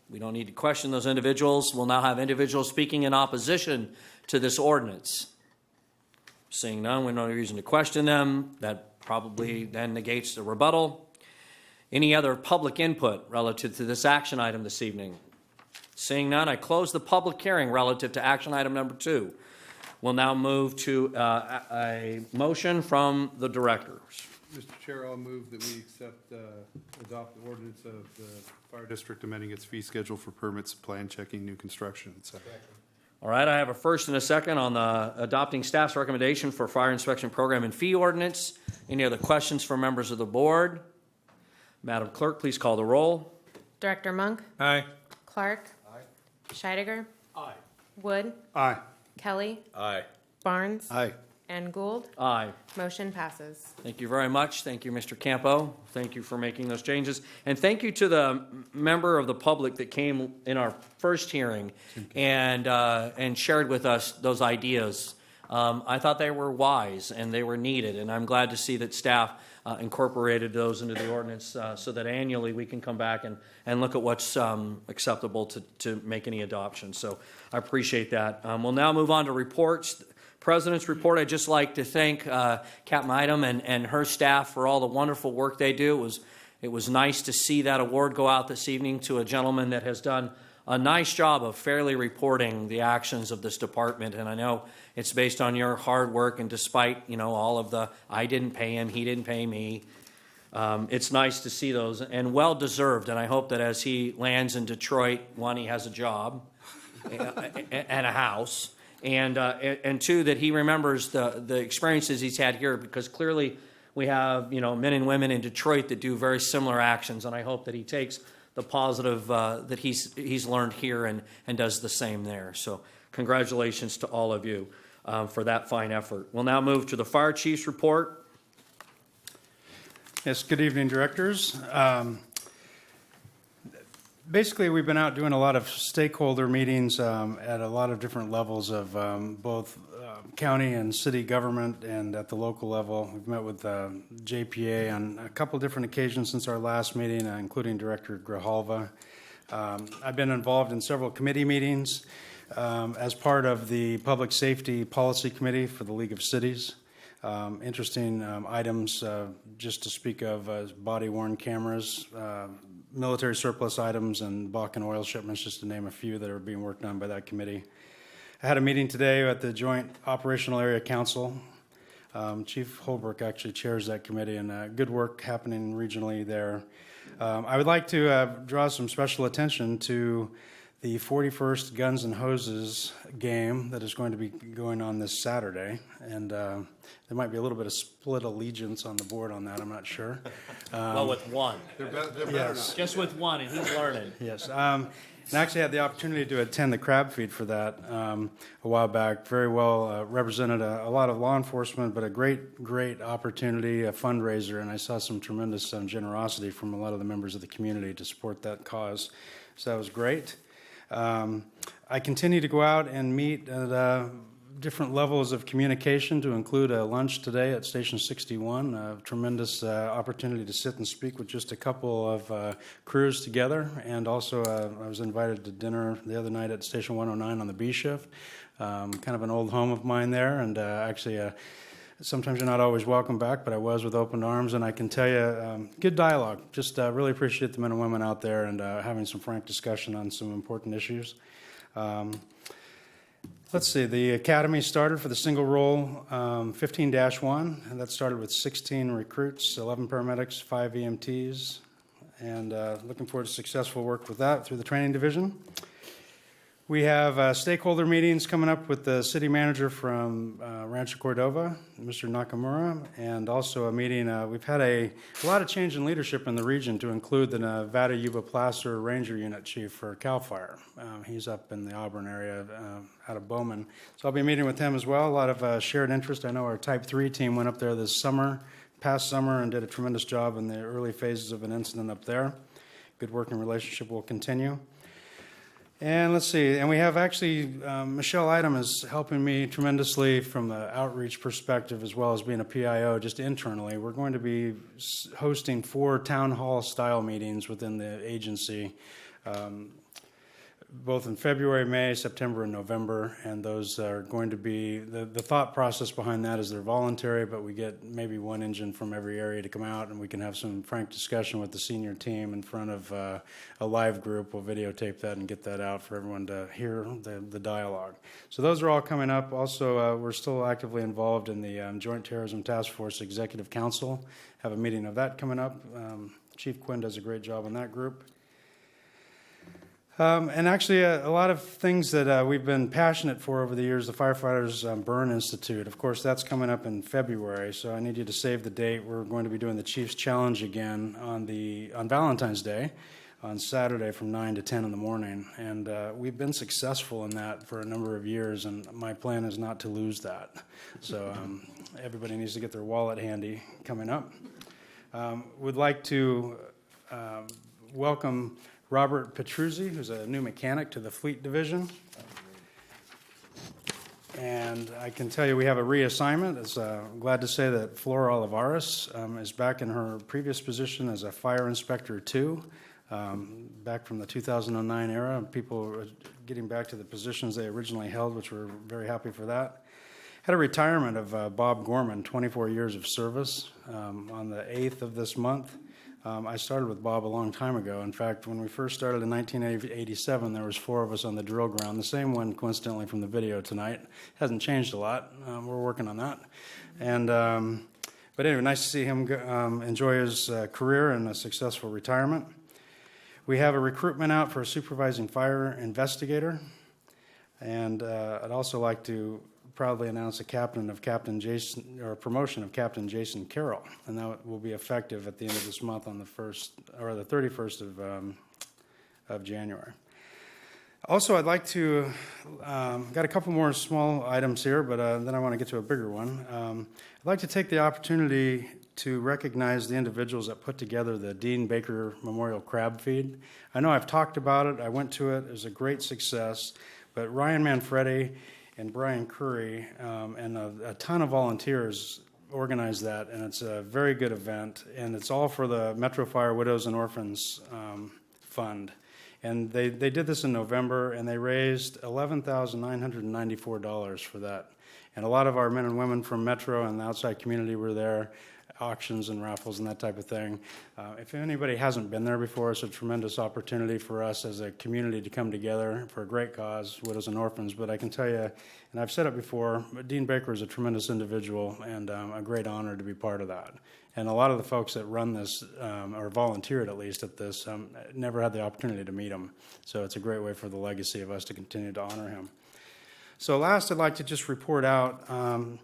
we don't need to question those individuals. We'll now have individuals speaking in opposition to this ordinance. Seeing none, we have no reason to question them. That probably then negates the rebuttal. Any other public input relative to this action item this evening? Seeing none, I close the public hearing relative to action item number 2. We'll now move to a motion from the directors. Mr. Chair, I'll move that we adopt the ordinance of the fire district amending its fee schedule for permits, plan checking, new construction, etc. All right, I have a first and a second on the adopting staff's recommendation for fire inspection program and fee ordinance. Any other questions from members of the board? Madam Clerk, please call the roll. Director Monk. Aye. Clark. Aye. Scheidegger. Aye. Wood. Aye. Kelly. Aye. Barnes. Aye. And Gould. Aye. Motion passes. Thank you very much. Thank you, Mr. Campo. Thank you for making those changes. And thank you to the member of the public that came in our first hearing and shared with us those ideas. I thought they were wise and they were needed, and I'm glad to see that staff incorporated those into the ordinance so that annually we can come back and look at what's acceptable to make any adoption. So I appreciate that. We'll now move on to reports. President's report. I'd just like to thank Captain Item and her staff for all the wonderful work they do. It was nice to see that award go out this evening to a gentleman that has done a nice job of fairly reporting the actions of this department. And I know it's based on your hard work, and despite all of the I didn't pay him, he didn't pay me, it's nice to see those, and well deserved. And I hope that as he lands in Detroit, one, he has a job. and a house. And two, that he remembers the experiences he's had here, because clearly we have, men and women in Detroit that do very similar actions, and I hope that he takes the positive that he's learned here and does the same there. So congratulations to all of you for that fine effort. We'll now move to the fire chief's report. Yes, good evening, directors. Basically, we've been out doing a lot of stakeholder meetings at a lot of different levels of both county and city government, and at the local level. We've met with JPA on a couple different occasions since our last meeting, including Director Grijalva. I've been involved in several committee meetings as part of the Public Safety Policy Committee for the League of Cities. Interesting items just to speak of body-worn cameras, military surplus items, and Bakken oil shipments, just to name a few that are being worked on by that committee. I had a meeting today at the Joint Operational Area Council. Chief Holbrook actually chairs that committee, and good work happening regionally there. I would like to draw some special attention to the 41st Guns and Hoses game that is going to be going on this Saturday, and there might be a little bit of split allegiance on the board on that, I'm not sure. Well, with one. They're better Yes. now. Just with one, and he's learning. Yes. And I actually had the opportunity to attend the crab feed for that a while back. Very well represented a lot of law enforcement, but a great opportunity, a fundraiser, and I saw some tremendous generosity from a lot of the members of the community to support that cause. So that was great. I continue to go out and meet at different levels of communication, to include a lunch today at Station 61, a tremendous opportunity to sit and speak with just a couple of crews together. And also I was invited to dinner the other night at Station 109 on the B shift, kind of an old home of mine there. And actually sometimes you're not always welcome back, but I was with open arms, and I can tell you, good dialogue. Just really appreciate the men and women out there and having some frank discussion on some important issues. Let's see, the academy started for the single role 15-1, and that started with 16 recruits, 11 paramedics, 5 EMTs, and looking forward to successful work with that through the training division. We have stakeholder meetings coming up with the city manager from Rancho Cordova, Mr. Nakamura, and also a meeting. We've had a lot of change in leadership in the region, to include the Nevada Yuba Placer Ranger Unit Chief for CAL FIRE. He's up in the Auburn area out of Bowman. So I'll be meeting with him as well. A lot of shared interest. I know our Type 3 team went up there past summer, and did a tremendous job in the early phases of an incident up there. Good working relationship will continue. And let's see, and we have actually, Michelle Idem is helping me tremendously from the outreach perspective, as well as being a PIO just internally. We're going to be hosting 4 town hall style meetings within the agency, both in February, May, September, and November. And those are going to be, the thought process behind that is they're voluntary, but we get maybe one engine from every area to come out, and we can have some frank discussion with the senior team in front of a live group. We'll videotape that and get that out for everyone to hear the dialogue. So those are all coming up. Also, we're still actively involved in the Joint Terrorism Task Force Executive Council. Have a meeting of that coming up. Chief Quinn does a great job on that group. And actually, a lot of things that we've been passionate for over the years, the Firefighters Burn Institute. Of course, that's coming up in February, so I need you to save the date. We're going to be doing the Chiefs Challenge again on Valentine's Day, on Saturday from 9 to 10 in the morning. And we've been successful in that for a number of years, and my plan is not to lose that. So everybody needs to get their wallet handy coming up. Would like to welcome Robert Petruzzi, who's a new mechanic to the Fleet Division. And I can tell you we have a reassignment. I'm glad to say that Flora Olivares is back in her previous position as a Fire Inspector 2, back from the 2009 era. People are getting back to the positions they originally held, which we're very happy for that. Had a retirement of Bob Gorman, 24 years of service, on the 8th of this month. I started with Bob a long time ago. In fact, when we first started in 1987, there was 4 of us on the drill ground. The same one, coincidentally, from the video tonight. Hasn't changed a lot. We're working on that. And but anyway, nice to see him enjoy his career and a successful retirement. We have a recruitment out for a supervising fire investigator. And I'd also like to proudly announce a promotion of Captain Jason Carroll, and that will be effective at the end of this month on the 31st of January. Also, I'd like to, got a couple more small items here, but then I want to get to a bigger one. I'd like to take the opportunity to recognize the individuals that put together the Dean Baker Memorial Crab Feed. I know I've talked about it. I went to it. It was a great success. But Ryan Manfredi and Brian Curry and a ton of volunteers organized that, and it's a very good event, and it's all for the Metro Fire Widows and Orphans Fund. And they did this in November, and they raised $11,994 for that. And a lot of our men and women from Metro and the outside community were there, auctions and raffles and that type of thing. If anybody hasn't been there before, it's a tremendous opportunity for us as a community to come together for a great cause, widows and orphans. But I can tell you, and I've said it before, but Dean Baker is a tremendous individual, and a great honor to be part of that. And a lot of the folks that run this, or volunteered at least at this, never had the opportunity to meet him. So it's a great way for the legacy of us to continue to honor him. So last, I'd like to just report out an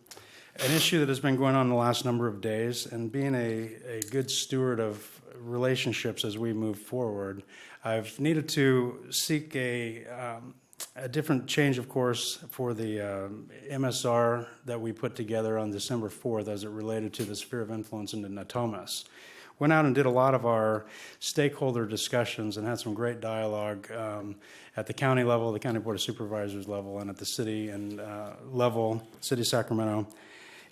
issue that has been going on the last number of days, and being a good steward of relationships as we move forward, I've needed to seek a different change of course for the MSR that we put together on December 4th as it related to the sphere of influence into Natomas. Went out and did a lot of our stakeholder discussions and had some great dialogue at the county level, the County Board of Supervisors level, and at the city and level, City of Sacramento.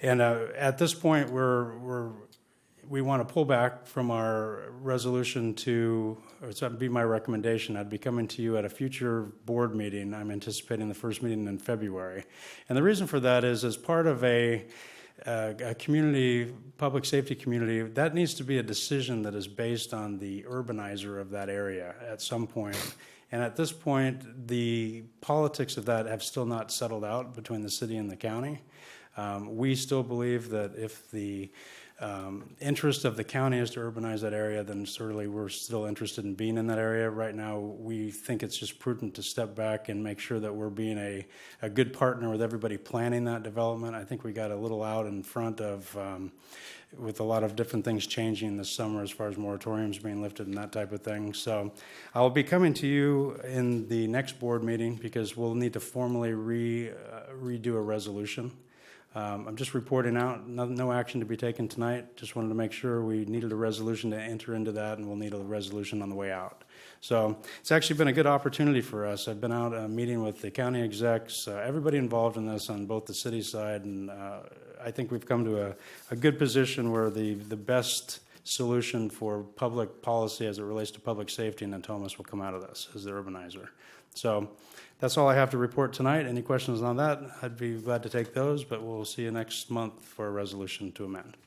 And at this point, we want to pull back from our resolution to, or that would be my recommendation. I'd be coming to you at a future board meeting. I'm anticipating the first meeting in February. And the reason for that is as part of a community, public safety community, that needs to be a decision that is based on the urbanizer of that area at some point. And at this point, the politics of that have still not settled out between the city and the county. We still believe that if the interest of the county is to urbanize that area, then certainly we're still interested in being in that area. Right now, we think it's just prudent to step back and make sure that we're being a good partner with everybody planning that development. I think we got a little out in front of, with a lot of different things changing this summer as far as moratoriums being lifted and that type of thing. So I'll be coming to you in the next board meeting because we'll need to formally redo a resolution. I'm just reporting out, no action to be taken tonight. Just wanted to make sure we needed a resolution to enter into that, and we'll need a resolution on the way out. So it's actually been a good opportunity for us. I've been out meeting with the county execs, everybody involved in this on both the city side, and I think we've come to a good position where the best solution for public policy as it relates to public safety in Natomas will come out of this as the urbanizer. So that's all I have to report tonight. Any questions on that? I'd be glad to take those, but we'll see you next month for a resolution to amend.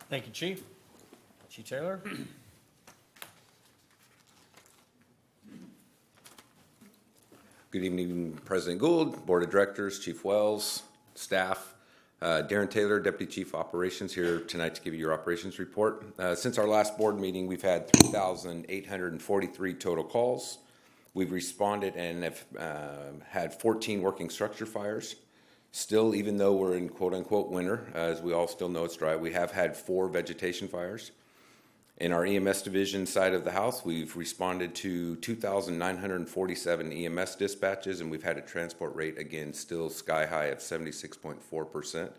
Thank you, Chief. Chief Taylor? Good evening, President Gould, Board of Directors, Chief Wells, staff. Darren Taylor, Deputy Chief Operations, here tonight to give you your operations report. Since our last board meeting, we've had 3,843 total calls. We've responded and have had 14 working structure fires. Still, even though we're in quote-unquote winter, as we all still know it's dry, we have had 4 vegetation fires. In our EMS division side of the house, we've responded to 2,947 EMS dispatches, and we've had a transport rate, again, still sky high of 76.4%.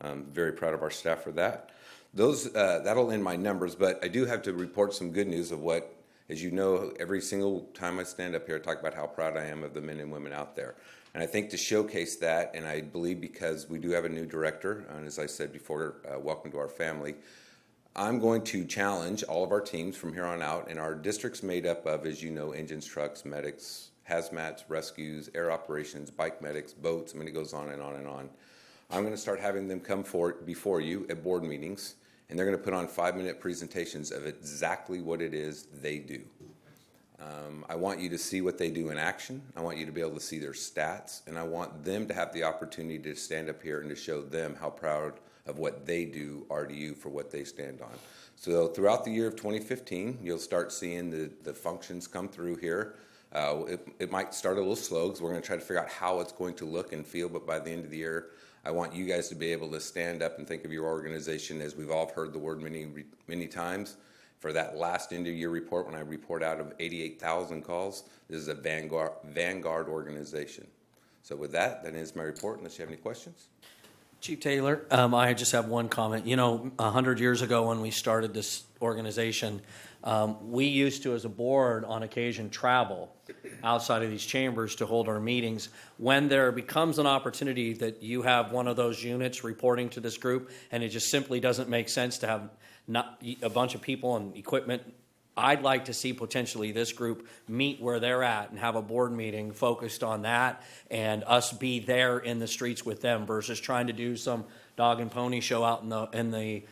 I'm very proud of our staff for that. That'll end my numbers, but I do have to report some good news of what, as you know, every single time I stand up here, I talk about how proud I am of the men and women out there. And I think to showcase that, and I believe because we do have a new director, and as I said before, welcome to our family, I'm going to challenge all of our teams from here on out, and our district's made up of, as you know, engines, trucks, medics, hazmats, rescues, air operations, bike medics, boats. I mean, it goes on and on and on. I'm going to start having them come before you at board meetings, and they're going to put on 5-minute presentations of exactly what it is they do. I want you to see what they do in action. I want you to be able to see their stats, and I want them to have the opportunity to stand up here and to show them how proud of what they do are to you for what they stand on. So throughout the year of 2015, you'll start seeing the functions come through here. It might start a little slow because we're going to try to figure out how it's going to look and feel, but by the end of the year, I want you guys to be able to stand up and think of your organization, as we've all heard the word many times. For that last end of year report, when I report out of 88,000 calls, this is a vanguard organization. So with that is my report, unless you have any questions. Chief Taylor, I just have one comment. 100 years ago when we started this organization, we used to, as a board, on occasion travel outside of these chambers to hold our meetings. When there becomes an opportunity that you have one of those units reporting to this group, and it just simply doesn't make sense to have not a bunch of people and equipment, I'd like to see potentially this group meet where they're at and have a board meeting focused on that, and us be there in the streets with them versus trying to do some dog and pony show out in the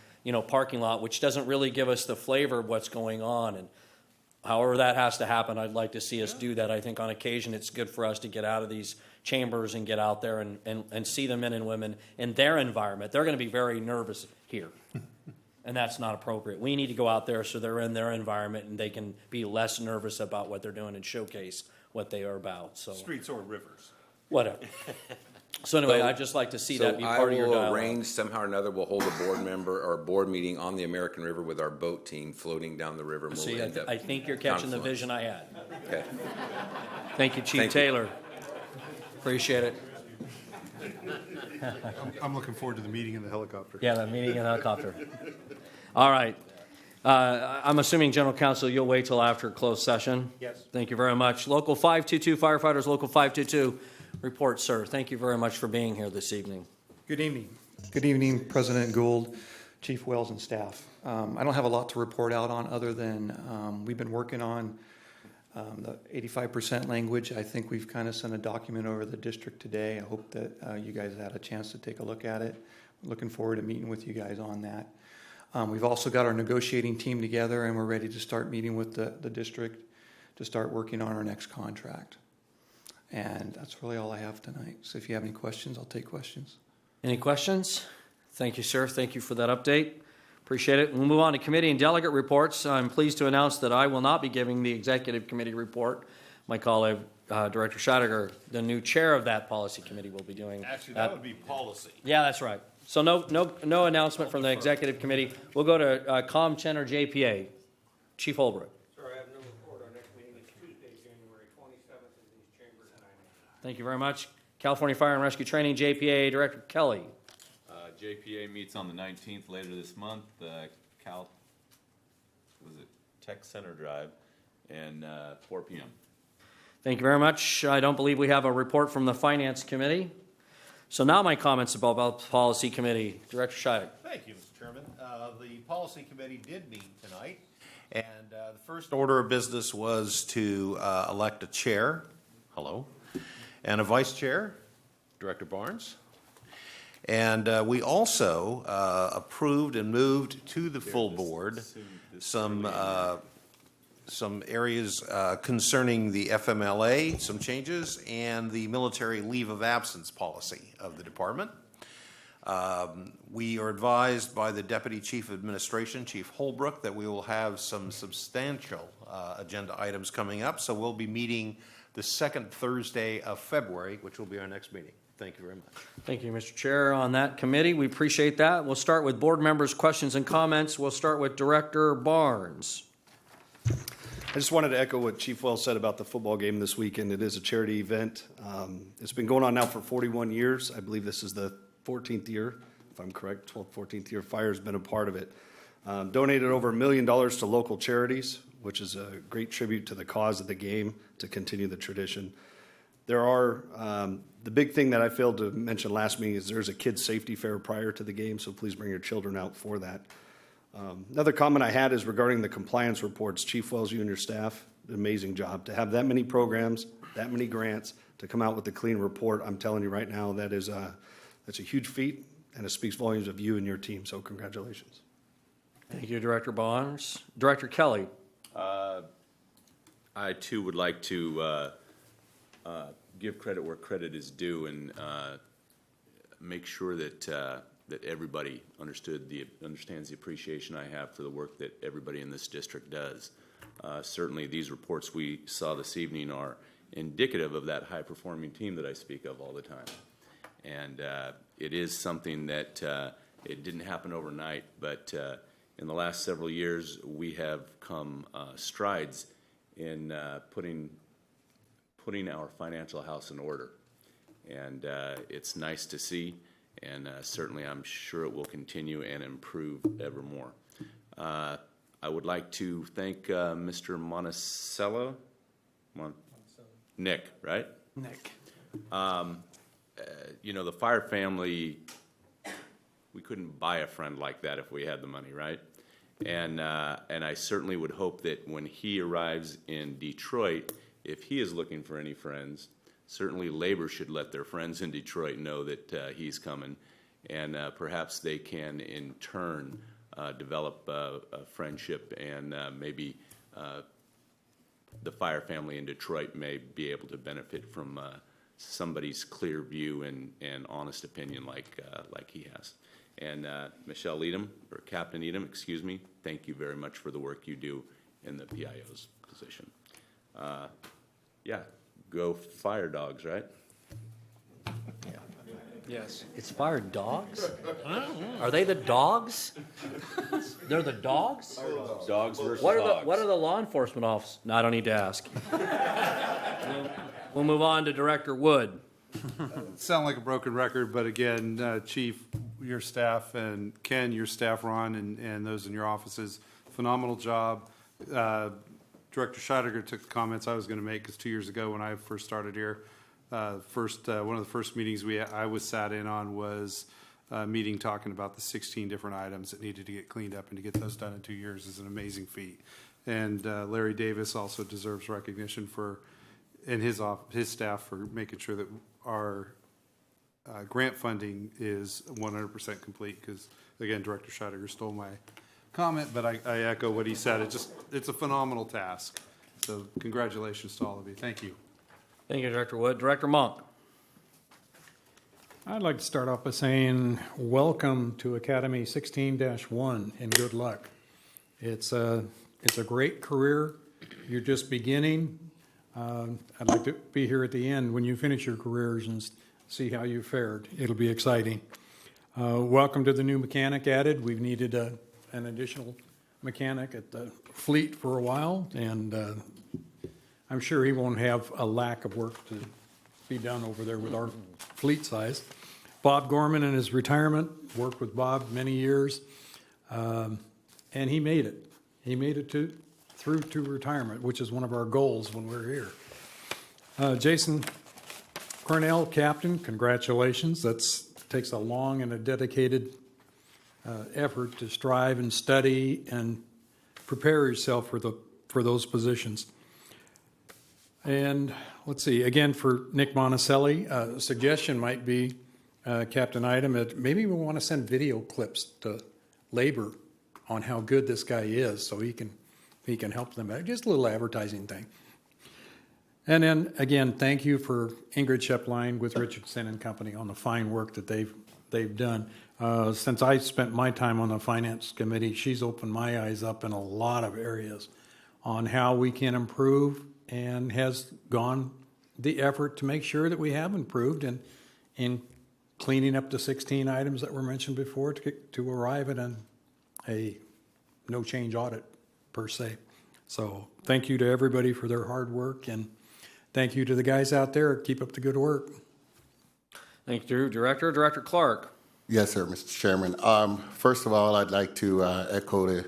parking lot, which doesn't really give us the flavor of what's going on. And however that has to happen, I'd like to see us do that. I think on occasion it's good for us to get out of these chambers and get out there and see the men and women in their environment. They're going to be very nervous here. And that's not appropriate. We need to go out there so they're in their environment and they can be less nervous about what they're doing and showcase what they are about. So Streets or rivers. whatever. So anyway, I'd just like to see that be part of your I will dialogue. arrange somehow or another. We'll hold a board member or a board meeting on the American River with our boat team floating down the river. And we'll See, end up I think you're catching the confluence. vision I had. Okay. Thank you, Chief Thank you. Taylor. Appreciate it. I'm looking forward to the meeting in the helicopter. Yeah, the meeting in the helicopter. All right. I'm assuming, General Counsel, you'll wait till after closed session? Yes. Thank you very much. Local 522 firefighters, Local 522, report, sir. Thank you very much for being here this evening. Good evening. Good evening, President Gould, Chief Wells, and staff. I don't have a lot to report out on other than we've been working on the 85% language. I think we've kind of sent a document over the district today. I hope that you guys had a chance to take a look at it. Looking forward to meeting with you guys on that. We've also got our negotiating team together, and we're ready to start meeting with the district to start working on our next contract. And that's really all I have tonight. So if you have any questions, I'll take questions. Any questions? Thank you, sir. Thank you for that update. Appreciate it. We'll move on to committee and delegate reports. I'm pleased to announce that I will not be giving the executive committee report. My colleague, Director Scheidegger, the new chair of that policy committee, will be doing. Actually, that would be policy. Yeah, that's right. So no announcement from the executive committee. We'll go to ComChen or JPA. Chief Holbrook. Sir, I have no report. Our next meeting is Tuesday, January 27th in these chambers at 9 a.m. Thank you very much. California Fire and Rescue Training, JPA, Director Kelly. JPA meets on the 19th later this month, Tech Center Drive, and 4 p.m. Thank you very much. I don't believe we have a report from the Finance Committee. So now my comments about the Policy Committee. Director Scheidegger. Thank you, Mr. Chairman. The Policy Committee did meet tonight, and the first order of business was to elect a chair, hello, and a vice chair, Director Barnes. And we also approved and moved to the full board some areas concerning the FMLA, some changes, and the military leave of absence policy of the department. We are advised by the Deputy Chief of Administration, Chief Holbrook, that we will have some substantial agenda items coming up. So we'll be meeting the second Thursday of February, which will be our next meeting. Thank you very much. Thank you, Mr. Chair, on that committee. We appreciate that. We'll start with board members' questions and comments. We'll start with Director Barnes. I just wanted to echo what Chief Wells said about the football game this weekend. It is a charity event. It's been going on now for 41 years. I believe this is the 14th year, if I'm correct, 12th, 14th year. Fire's been a part of it. Donated over $1 million to local charities, which is a great tribute to the cause of the game to continue the tradition. There are, the big thing that I failed to mention last meeting is there's a kids safety fair prior to the game, so please bring your children out for that. Another comment I had is regarding the compliance reports. Chief Wells, you and your staff, an amazing job. To have that many programs, that many grants, to come out with a clean report, I'm telling you right now, that's a huge feat, and it speaks volumes of you and your team, so congratulations. Thank you, Director Barnes. Director Kelly. I, too, would like to give credit where credit is due and make sure that that everybody understands the appreciation I have for the work that everybody in this district does. Certainly, these reports we saw this evening are indicative of that high-performing team that I speak of all the time. And it is something that it didn't happen overnight, but in the last several years, we have come strides in putting our financial house in order. And it's nice to see, and certainly I'm sure it will continue and improve ever more. I would like to thank Mr. Monticello. Nick, right? Nick. You know, the fire family, we couldn't buy a friend like that if we had the money, right? And I certainly would hope that when he arrives in Detroit, if he is looking for any friends, certainly labor should let their friends in Detroit know that he's coming, and perhaps they can in turn develop a friendship, and maybe the fire family in Detroit may be able to benefit from somebody's clear view and honest opinion like he has. And Michelle Edom, or Captain Edom, excuse me, thank you very much for the work you do in the PIO's position. Yeah, go Fire Dogs, right? Yes. It's Fire Dogs? Are they the dogs? They're the dogs? Dogs versus What hogs. are the law enforcement officers? No, I don't need to ask. We'll move on to Director Wood. Sound like a broken record, but again, Chief, your staff, and Ken, your staff, Ron, and those in your offices, phenomenal job. Director Scheidegger took the comments I was going to make, because 2 years ago when I first started here, one of the first meetings I was sat in on was a meeting talking about the 16 different items that needed to get cleaned up, and to get those done in 2 years is an amazing feat. And Larry Davis also deserves recognition and his staff for making sure that our grant funding is 100% complete, because, again, Director Scheidegger stole my comment, but I echo what he said. It's a phenomenal task. So congratulations to all of you. Thank you. Thank you, Director Wood. Director Monk. I'd like to start off by saying welcome to Academy 16-1 and good luck. It's a great career. You're just beginning. I'd like to be here at the end when you finish your careers and see how you fared. It'll be exciting. Welcome to the new mechanic added. We've needed an additional mechanic at the fleet for a while, and I'm sure he won't have a lack of work to be done over there with our fleet size. Bob Gorman in his retirement, worked with Bob many years, and he made it. He made it through to retirement, which is one of our goals when we're here. Jason Cornell, Captain, congratulations. That takes a long and a dedicated effort to strive and study and prepare yourself for those positions. And let's see, again, for Nick Monticelli, a suggestion might be, Captain Item, maybe we want to send video clips to labor on how good this guy is, so he can help them out. Just a little advertising thing. And then, again, thank you for Ingrid Shepline with Richardson and Company on the fine work that they've done. Since I spent my time on the Finance Committee, she's opened my eyes up in a lot of areas on how we can improve, and has gone the effort to make sure that we have improved in cleaning up the 16 items that were mentioned before to arrive at a no-change audit, per se. So thank you to everybody for their hard work, and thank you to the guys out there. Keep up the good work. Thank you, Director. Director Clark. Yes, sir, Mr. Chairman. First of all, I'd like to echo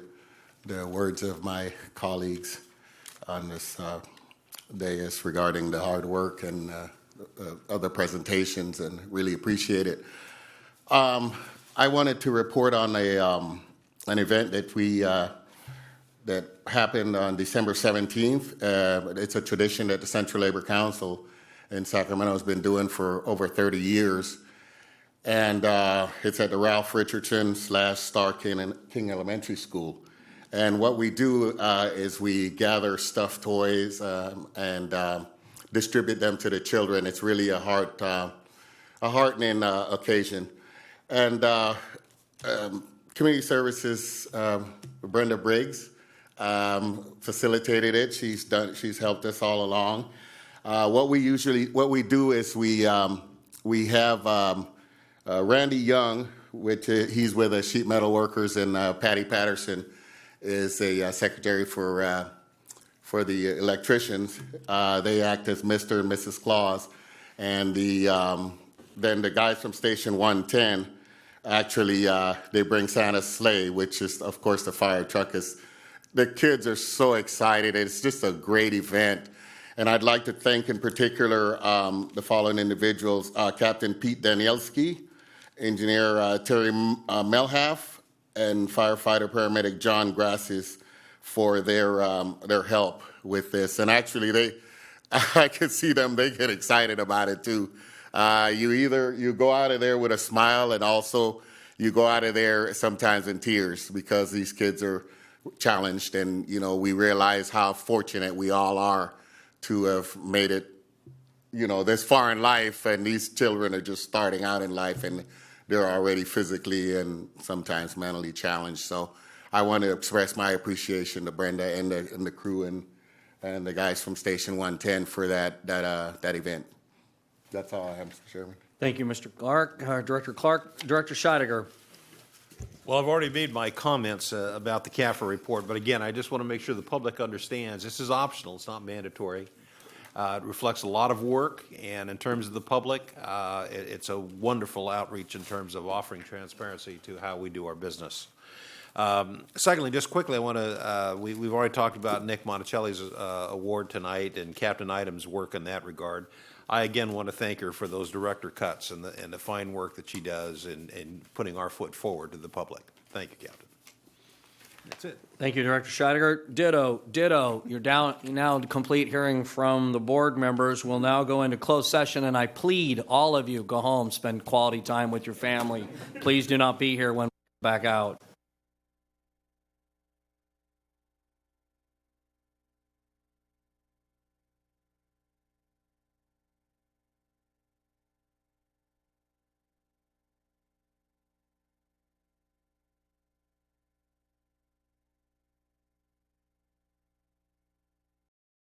the words of my colleagues on this dais regarding the hard work and other presentations, and really appreciate it. I wanted to report on an event that happened on December 17th. It's a tradition that the Central Labor Council in Sacramento has been doing for over 30 years. And it's at the Ralph Richardson / Star King Elementary School. And what we do is we gather stuffed toys and distribute them to the children. It's really a heartening occasion. And Community Services, Brenda Briggs, facilitated it. She's helped us all along. What we do is we have Randy Young, which he's with the Sheet Metal Workers, and Patty Patterson is a secretary for the electricians. They act as Mr. and Mrs. Claus, and then the guys from Station 110 actually they bring Santa's sleigh, which is of course the fire truck. The kids are so excited. It's just a great event. And I'd like to thank in particular the following individuals: Captain Pete Danielski, Engineer Terry Melhalf, and firefighter paramedic John Grassis for their help with this. And actually, I could see them; they get excited about it too. You go out of there with a smile, and also you go out of there sometimes in tears because these kids are challenged, and we realize how fortunate we all are to have made it, this far in life, and these children are just starting out in life, and they're already physically and sometimes mentally challenged. So I want to express my appreciation to Brenda and the crew and the guys from Station 110 for that event. That's all I have, Mr. Chairman. Thank you, Mr. Clark. Director Clark. Director Scheidegger. Well, I've already made my comments about the CAFR report, but again, I just want to make sure the public understands this is optional. It's not mandatory. It reflects a lot of work, and in terms of the public, it's a wonderful outreach in terms of offering transparency to how we do our business. Secondly, just quickly, I want to, we've already talked about Nick Monticelli's award tonight and Captain Item's work in that regard. I again want to thank her for those director cuts and the fine work that she does in putting our foot forward to the public. Thank you, Captain. That's it. Thank you, Director Scheidegger. Ditto. You're now complete hearing from the board members. We'll now go into closed session, and I plead all of you go home, spend quality time with your family. Please do not be here when we back out.